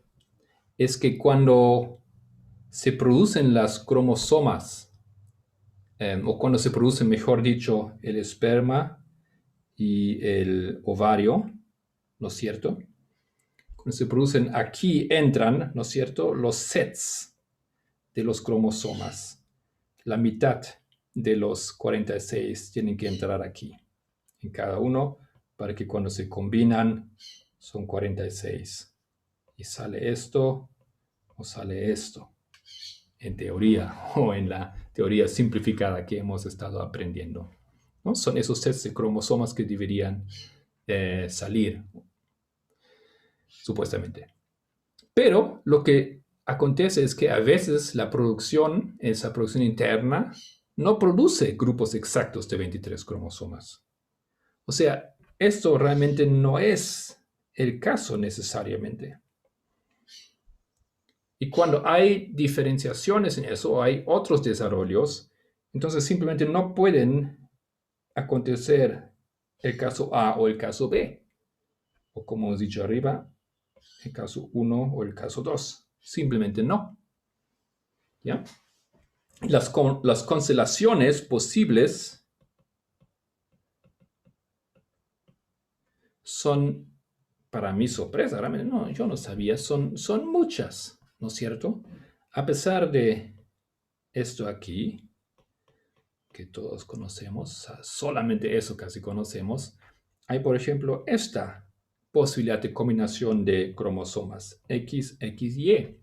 es que cuando se producen las cromosomas, o cuando se produce, mejor dicho, el esperma y el ovario, ¿no es cierto? Cuando se producen aquí entran, ¿no es cierto?, los sets de los cromosomas. La mitad de los 46 tienen que entrar aquí, en cada uno, para que cuando se combinan son 46. Y sale esto o sale esto, en teoría o en la teoría simplificada que hemos estado aprendiendo, ¿no? Son esos sets de cromosomas que deberían salir, supuestamente. Pero lo que acontece es que a veces la producción, esa producción interna, no produce grupos exactos de 23 cromosomas. O sea, esto realmente no es el caso necesariamente. Y cuando hay diferenciaciones en eso, o hay otros desarrollos, entonces simplemente no pueden acontecer el caso A o el caso B. O como hemos dicho arriba, el caso 1 o el caso 2. Simplemente no. ¿Ya? Las constelaciones posibles son, para mi sorpresa, realmente no, yo no sabía, son muchas, ¿no es cierto? A pesar de esto aquí, que todos conocemos, solamente eso casi conocemos, hay, por ejemplo, esta posibilidad de combinación de cromosomas XXY.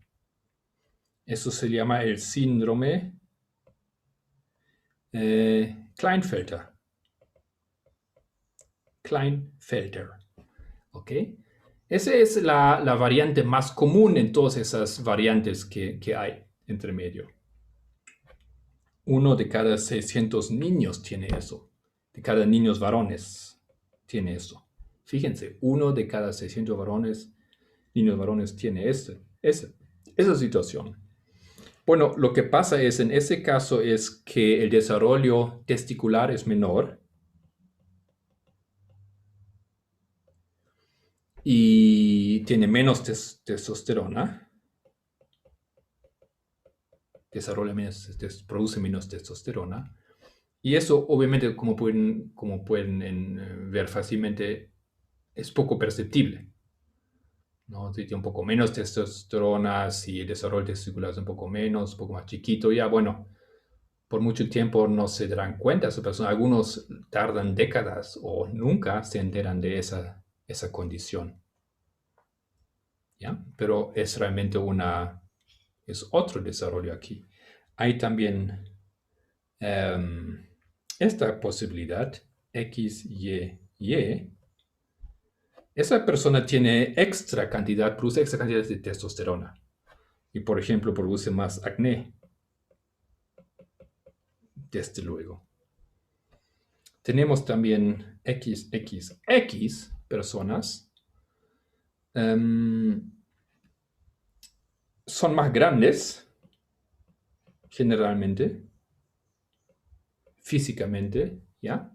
Eso se llama el síndrome Klinefelter. Klinefelter. ¿Ok? Esa es la variante más común en todas esas variantes que hay entre medio. 1 de cada 600 niños tiene eso. De cada niños varones tiene eso. Fíjense, 1 de cada 600 niños varones tiene esa situación. Bueno, lo que pasa es, en ese caso, es que el desarrollo testicular es menor y tiene menos testosterona. Produce menos testosterona. Y eso, obviamente, como pueden ver fácilmente, es poco perceptible, ¿no? Si tiene un poco menos testosterona, si el desarrollo testicular es un poco más chiquito, ya bueno, por mucho tiempo no se darán cuenta esa persona. Algunos tardan décadas o nunca se enteran de esa condición, ¿ya? Pero es realmente es otro desarrollo aquí. Hay también esta posibilidad, XYY. Esa persona tiene produce extra cantidad de testosterona. Y, por ejemplo, produce más acné. Desde luego. Tenemos también XXX personas. Son más grandes, generalmente, físicamente, ¿ya?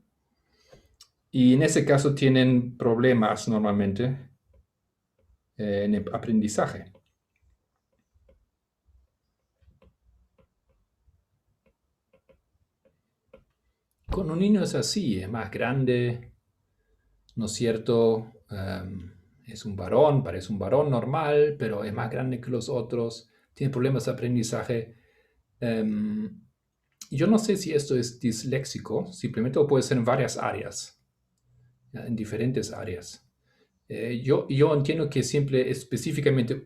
Y en ese caso tienen problemas normalmente en el aprendizaje. Con un niño es así, es más grande, ¿no es cierto? Es un varón, parece un varón normal, pero es más grande que los otros, tiene problemas de aprendizaje. Yo no sé si esto es disléxico, simplemente o puede ser en varias áreas, ¿ya? En diferentes áreas. Yo entiendo que siempre específicamente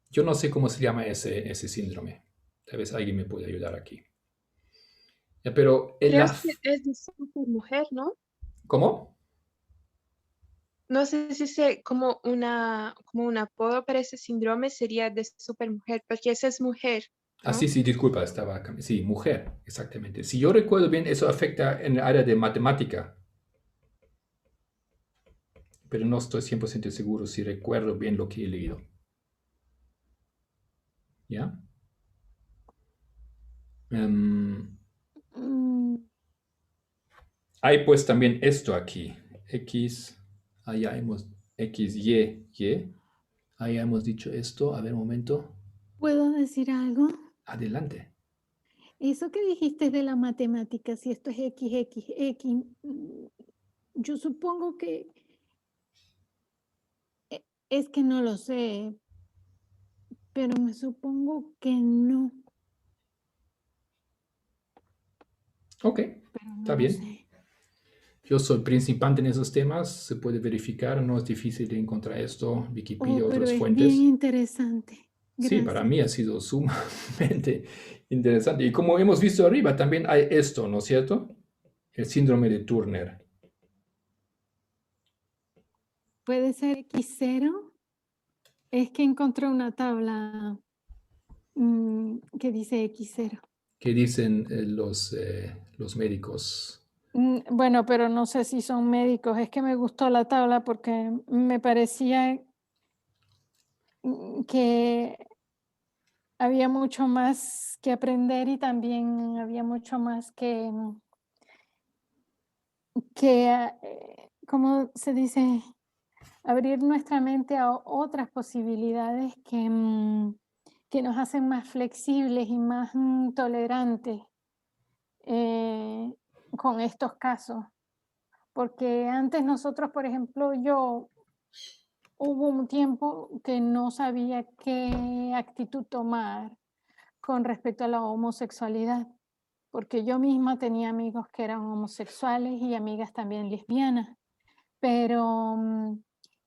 yo no sé cómo se llama ese síndrome. Tal vez alguien me puede ayudar aquí. Ya, pero Creo que es de supermujer, ¿no? ¿Cómo? No sé si como un apodo para ese síndrome sería de supermujer, porque esa es mujer, ¿no? Ah, sí, disculpa, sí, mujer, exactamente. Si yo recuerdo bien, eso afecta en el área de matemática, pero no estoy 100% seguro si recuerdo bien lo que he leído. ¿Ya? Hay pues también esto aquí, allá hemos, XY, ahí hemos dicho esto, a ver un momento, ¿Puedo decir algo? adelante. Eso que dijiste de la matemática, si esto es XXX, yo supongo que Es que no lo sé, pero me supongo que no. Ok, Pero no está lo bien. sé. Yo soy principiante en esos temas, se puede verificar, no es difícil de encontrar esto, Wikipedia, Oh, pero otras es fuentes. bien interesante. Sí, para Gracias. mí ha sido sumamente interesante. Y como hemos visto arriba, también hay esto, ¿no es cierto? El síndrome de Turner. ¿Puede ser X0? Es que encontré una tabla que dice X0. ¿Qué dicen los médicos? Bueno, pero no sé si son médicos. Es que me gustó la tabla porque me parecía que había mucho más que aprender y también había mucho más ¿cómo se dice? Abrir nuestra mente a otras posibilidades que nos hacen más flexibles y más tolerantes eh, con estos casos. Porque antes nosotros, por ejemplo, hubo un tiempo que no sabía qué actitud tomar con respecto a la homosexualidad, porque yo misma tenía amigos que eran homosexuales y amigas también lesbianas, pero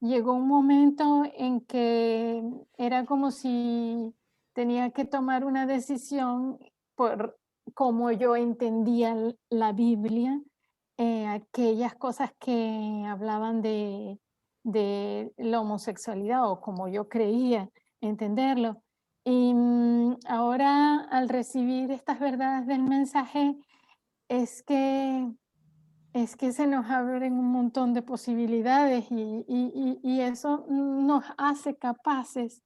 llegó un momento en que era como si tenía que tomar una decisión por cómo yo entendía la Biblia, aquellas cosas que hablaban de la homosexualidad o como yo creía entenderlo. Y ahora al recibir estas verdades del mensaje es que se nos abren un montón de posibilidades y eso nos hace capaces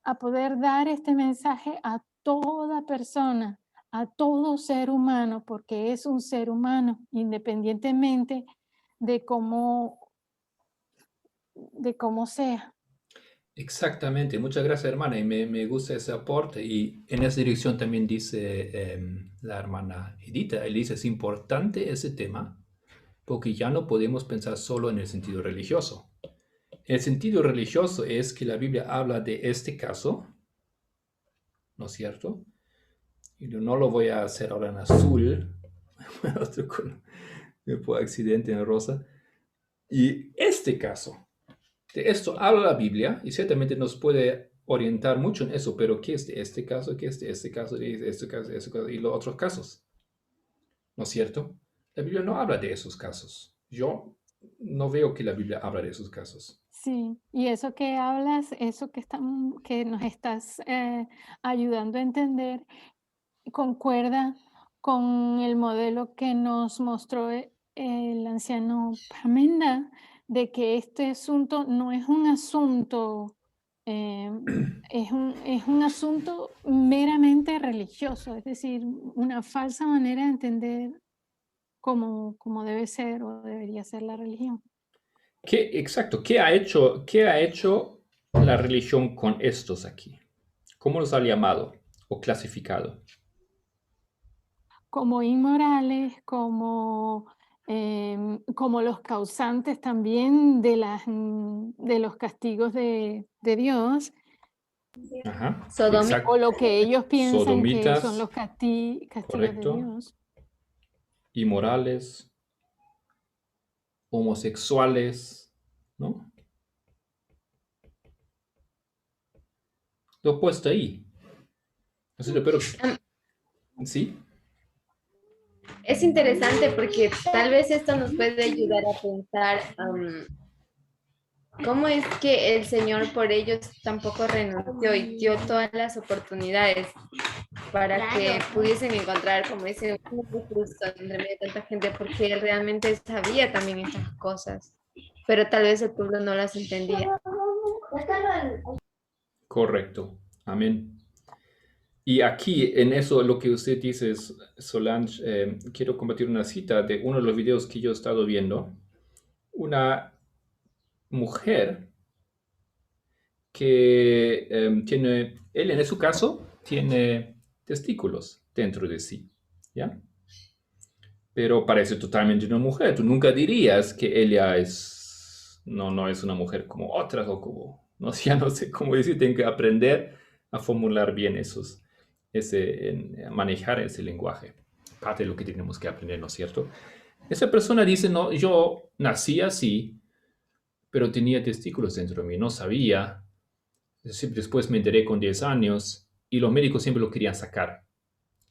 a poder dar este mensaje a toda persona, a todo ser humano, porque es un ser humano, independientemente de cómo sea. Exactamente, muchas gracias hermana y me gusta ese aporte y en esa dirección también dice la hermana Edita, él dice es importante ese tema porque ya no podemos pensar solo en el sentido religioso. El sentido religioso es que la Biblia habla de este caso, ¿no es cierto? Y no lo voy a hacer ahora en azul, otro color, por accidente en rosa. Y este caso, de esto habla la Biblia y ciertamente nos puede orientar mucho en eso, pero ¿qué es de este caso? ¿Qué es de este caso? ¿De este caso? ¿De este caso? Y los otros casos, ¿no es cierto? La Biblia no habla de esos casos. Yo no veo que la Biblia habla de esos casos. Sí, y eso que hablas, eso que nos estás ayudando a entender, concuerda con el modelo que nos mostró el anciano Pamenda, de que este asunto no es un asunto, es un asunto meramente religioso, es decir, una falsa manera de entender cómo debe ser o debería ser la religión. Exacto, qué ha hecho la religión con estos aquí? ¿Cómo los ha llamado o clasificado? Como inmorales, como los causantes también de los castigos de Dios, Ajá, o lo que ellos piensan que son sodomitas, los castigos de correcto, Dios. inmorales, homosexuales, ¿no? Lo he puesto ahí. Entonces, pero, ¿sí? Es interesante porque tal vez esto nos puede ayudar a pensar cómo es que el Señor por ellos tampoco renunció y dio todas las oportunidades para que pudiesen encontrar como ese justo entre medio de tanta gente, porque Él realmente sabía también estas cosas, pero tal vez el pueblo no las entendía. Correcto. Amén. Y aquí, en eso, lo que usted dice, Solange, quiero compartir una cita de uno de los videos que yo he estado viendo. Una mujer que él en su caso, tiene testículos dentro de sí, ¿ya? Pero parece totalmente una mujer. Tú nunca dirías que ella no es una mujer como otras o como ¿no? Ya no sé cómo decir, tengo que aprender a formular bien a manejar ese lenguaje. Parte de lo que tenemos que aprender, ¿no es cierto? Esa persona dice, no, yo nací así, pero tenía testículos dentro de mí, no sabía. Después me enteré con 10 años y los médicos siempre lo querían sacar,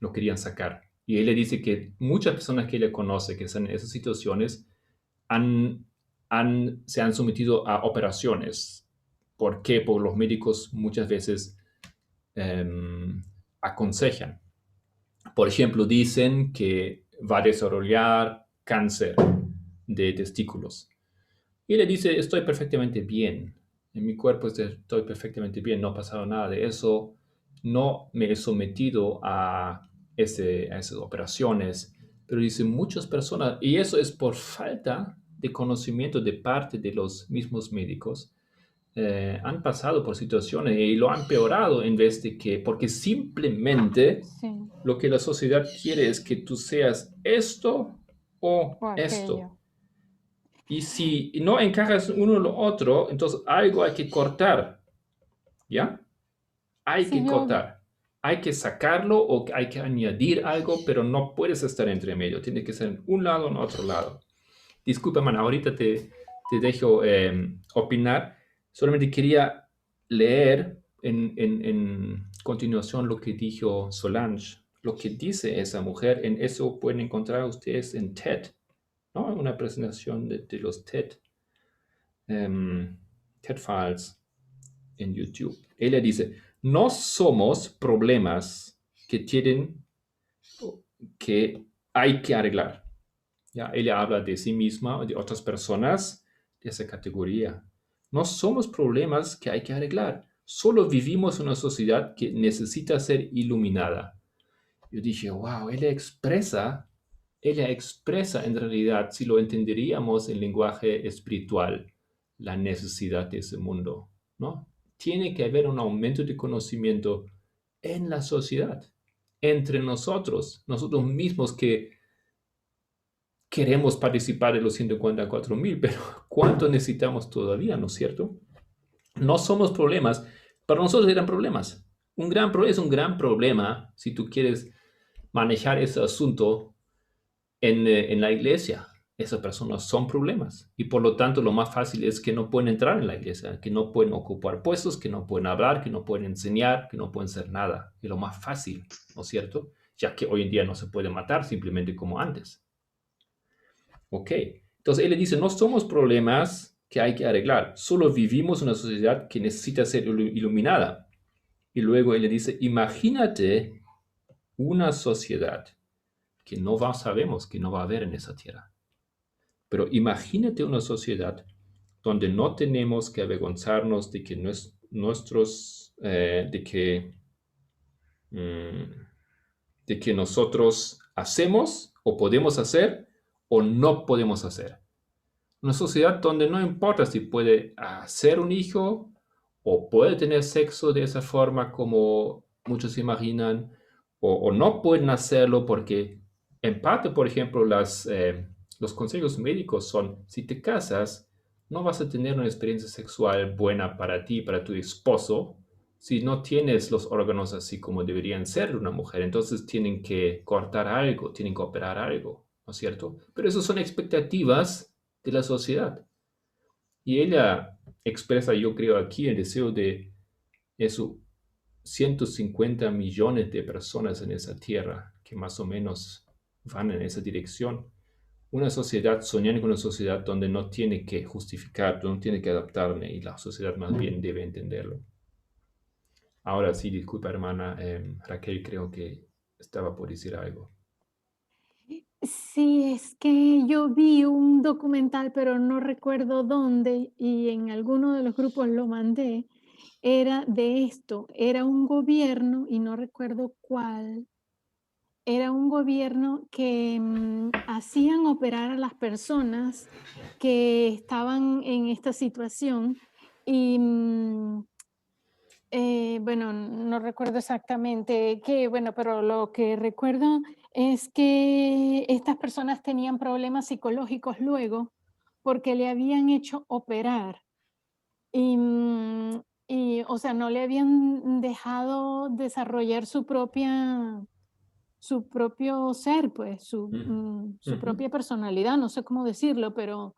lo querían sacar. Y él le dice que muchas personas que él conoce que están en esas situaciones se han sometido a operaciones. ¿Por qué? Porque los médicos muchas veces aconsejan. Por ejemplo, dicen que va a desarrollar cáncer de testículos. Y le dice, estoy perfectamente bien. En mi cuerpo estoy perfectamente bien, no ha pasado nada de eso. No me he sometido a esas operaciones. Pero dice, muchas personas, y eso es por falta de conocimiento de parte de los mismos médicos, han pasado por situaciones y lo han empeorado en vez de que, porque simplemente Sí, lo que la sociedad quiere es que tú seas esto o o esto. aquello. Y si no encajas uno en lo otro, entonces algo hay que cortar, ¿ya? Hay que Sí, cortar. Hay que sacarlo o hay que añadir algo, pero no puedes estar entre medio. Tiene que ser en un lado o en otro lado. Disculpa, man, ahorita te dejo opinar. Solamente quería leer en continuación lo que dijo Solange. Lo que dice esa mujer, en eso pueden encontrar ustedes en TED, ¿no? Una presentación de los TED Files en YouTube. Ella dice, no somos problemas que tienen que hay que arreglar. Ya, ella habla de sí misma, de otras personas de esa categoría. No somos problemas que hay que arreglar. Solo vivimos en una sociedad que necesita ser iluminada. Yo dije, wow, ella expresa en realidad, si lo entenderíamos en lenguaje espiritual, la necesidad de ese mundo, ¿no? Tiene que haber un aumento de conocimiento en la sociedad, entre nosotros mismos que queremos participar de los 144,000, pero ¿cuánto necesitamos todavía, no es cierto? No somos problemas, para nosotros eran problemas. Es un gran problema si tú quieres manejar ese asunto en la iglesia. Esas personas son problemas y por lo tanto lo más fácil es que no pueden entrar en la iglesia, que no pueden ocupar puestos, que no pueden hablar, que no pueden enseñar, que no pueden hacer nada. Es lo más fácil, ¿no es cierto? Ya que hoy en día no se puede matar simplemente como antes. Ok, entonces él le dice, no somos problemas que hay que arreglar, solo vivimos en una sociedad que necesita ser iluminada. Y luego él le dice, imagínate una sociedad que sabemos que no va a haber en esa tierra. Pero imagínate una sociedad donde no tenemos que avergonzarnos de que de que nosotros hacemos o podemos hacer o no podemos hacer. Una sociedad donde no importa si puede hacer un hijo o puede tener sexo de esa forma como muchos imaginan, o no pueden hacerlo porque en parte, por ejemplo, los consejos médicos son, si te casas, no vas a tener una experiencia sexual buena para ti, para tu esposo, si no tienes los órganos así como deberían ser de una mujer. Entonces tienen que cortar algo, tienen que operar algo, ¿no es cierto? Pero eso son expectativas de la sociedad. Y ella expresa, yo creo, aquí el deseo de eso, 150 millones de personas en esa tierra que más o menos van en esa dirección. Una sociedad, soñando con una sociedad donde no tiene que justificar, no tiene que adaptarme y la sociedad más bien debe entenderlo. Ahora sí, disculpa hermana, Raquel, creo que estaba por decir algo. Sí, es que yo vi un documental, pero no recuerdo dónde, y en alguno de los grupos lo mandé. Era de esto, era un gobierno, y no recuerdo cuál, era un gobierno que hacían operar a las personas que estaban en esta situación y bueno, no recuerdo exactamente qué, bueno, pero lo que recuerdo es que estas personas tenían problemas psicológicos luego porque le habían hecho operar O sea, no le habían dejado desarrollar su propio ser, pues, su propia personalidad, no sé cómo decirlo, pero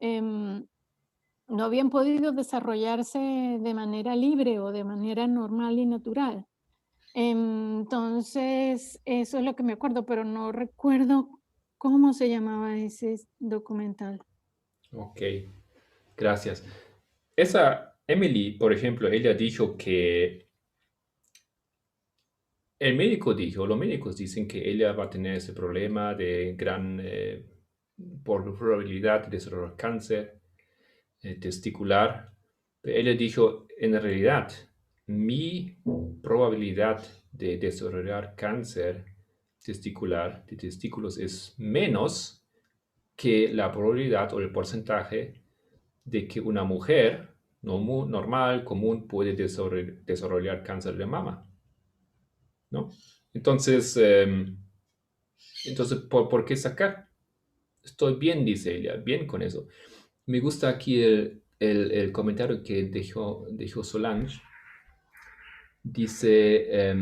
no habían podido desarrollarse de manera libre o de manera normal y natural. Entonces, eso es lo que me acuerdo, pero no recuerdo cómo se llamaba ese documental. Ok, gracias. Emily, por ejemplo, ella dijo que los médicos dicen que ella va a tener ese problema de gran por probabilidad de desarrollar cáncer testicular. Pero ella dijo, en realidad, mi probabilidad de desarrollar cáncer testicular de testículos es menos que la probabilidad o el porcentaje de que una mujer normal, común, puede desarrollar cáncer de mama, ¿no? Entonces, ¿por qué sacar? Estoy bien, dice ella, bien con eso. Me gusta aquí el comentario que dejó Solange. Dice,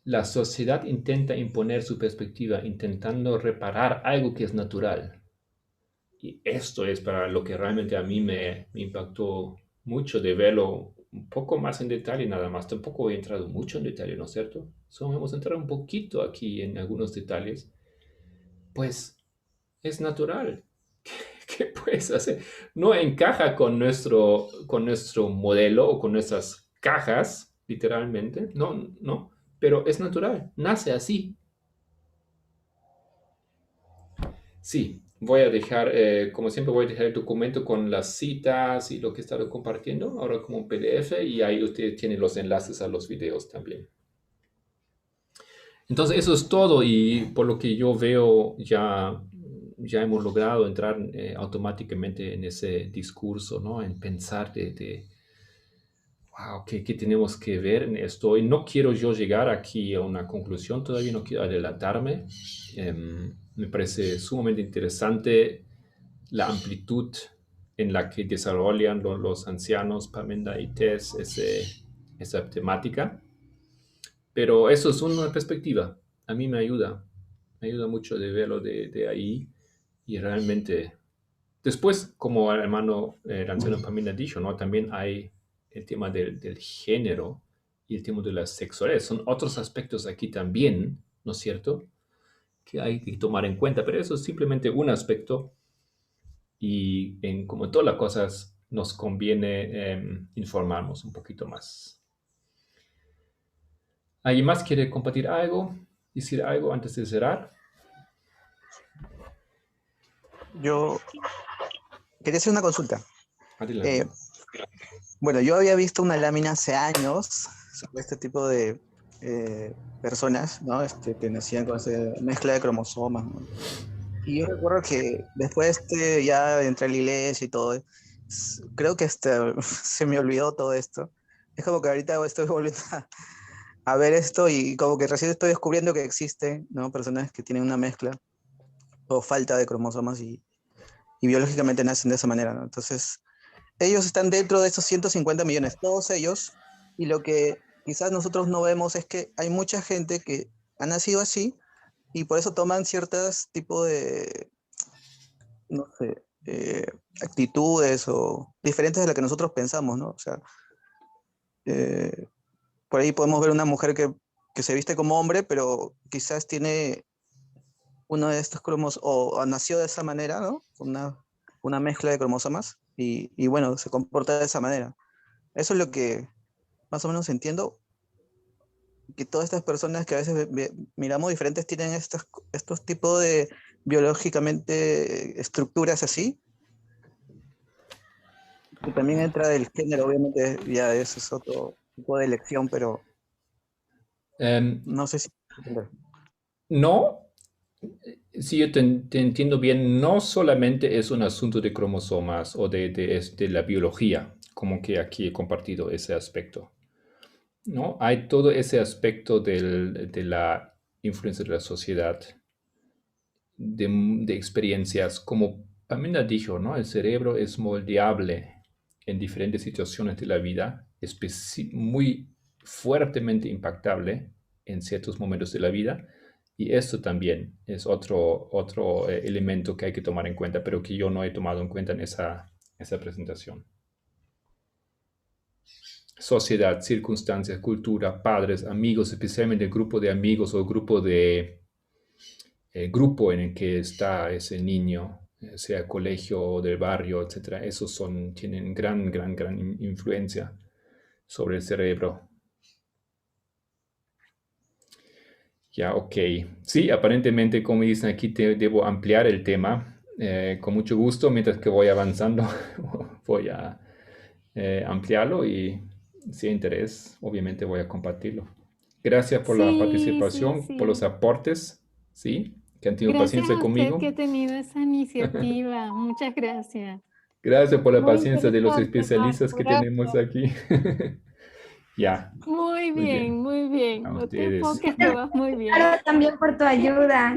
la sociedad intenta imponer su perspectiva, intentando reparar algo que es natural. Y esto es para lo que realmente a mí me impactó mucho de verlo un poco más en detalle nada más. Tampoco he entrado mucho en detalle, ¿no es cierto? Solo hemos entrado un poquito aquí en algunos detalles. Pues es natural. ¿Qué puedes hacer? No encaja con nuestro modelo o con nuestras cajas, literalmente. No, no, pero es natural. Nace así. Sí, voy a dejar, como siempre, voy a dejar el documento con las citas y lo que he estado compartiendo, ahora como un PDF, y ahí usted tiene los enlaces a los videos también. Entonces, eso es todo, y por lo que yo veo, ya hemos logrado entrar automáticamente en ese discurso, ¿no? En pensar wow, ¿qué tenemos que ver en esto? Y no quiero yo llegar aquí a una conclusión, todavía no quiero adelantarme. Me parece sumamente interesante la amplitud en la que desarrollan los ancianos, Parmenda y Tess, esa temática. Pero eso es una perspectiva. A mí me ayuda mucho de verlo de ahí y realmente después, como el hermano Ranceno Parmenda ha dicho, ¿no? También hay el tema del género y el tema de la sexualidad. Son otros aspectos aquí también, ¿no es cierto? Que hay que tomar en cuenta, pero eso es simplemente un aspecto y como en todas las cosas nos conviene informarnos un poquito más. ¿Alguien más quiere compartir algo? ¿Decir algo antes de cerrar? Yo quería hacer una consulta. Adelante. Bueno, yo había visto una lámina hace años sobre este tipo de personas, ¿no? Que nacían con esa mezcla de cromosomas, ¿no? Y yo recuerdo que después ya entré a la iglesia y todo, creo que se me olvidó todo esto. Es como que ahorita estoy volviendo a ver esto y como que recién estoy descubriendo que existen, ¿no? Personas que tienen una mezcla o falta de cromosomas y biológicamente nacen de esa manera, ¿no? Entonces, ellos están dentro de esos 150 millones, todos ellos, y lo que quizás nosotros no vemos es que hay mucha gente que ha nacido así y por eso toman ciertos tipos de, no sé, actitudes o diferentes de las que nosotros pensamos, ¿no? O sea, por ahí podemos ver una mujer que se viste como hombre, pero quizás tiene uno de estos cromos o nació de esa manera, ¿no? Una mezcla de cromosomas y bueno, se comporta de esa manera. Eso es lo que más o menos entiendo, que todas estas personas que a veces miramos diferentes tienen estos tipos de biológicamente estructuras así. Y también entra del género, obviamente ya eso es otro tipo de elección, pero no sé si... No, si yo te entiendo bien, no solamente es un asunto de cromosomas o de la biología, como que aquí he compartido ese aspecto. ¿No? Hay todo ese aspecto de la influencia de la sociedad, de experiencias, como Amanda dijo, ¿no? El cerebro es moldeable en diferentes situaciones de la vida, muy fuertemente impactable en ciertos momentos de la vida, y esto también es otro elemento que hay que tomar en cuenta, pero que yo no he tomado en cuenta en esa presentación. Sociedad, circunstancias, cultura, padres, amigos, especialmente el grupo de amigos o grupo en el que está ese niño, sea colegio o del barrio, etc. Esos tienen gran influencia sobre el cerebro. Ya, ok. Sí, aparentemente, como dicen aquí, debo ampliar el tema. Con mucho gusto, mientras que voy avanzando, voy a ampliarlo y si hay interés, obviamente voy a compartirlo. Gracias por la participación, por los aportes, ¿sí? Que han tenido Gracias paciencia a conmigo. usted que ha tenido esa iniciativa. Muchas gracias. Gracias por la Muy paciencia de los interesante, especialistas que Marco, tenemos aquí. Ya, Muy muy bien. bien, muy bien. A No te ustedes. enfoques que vas muy bien. Claro, también por tu ayuda.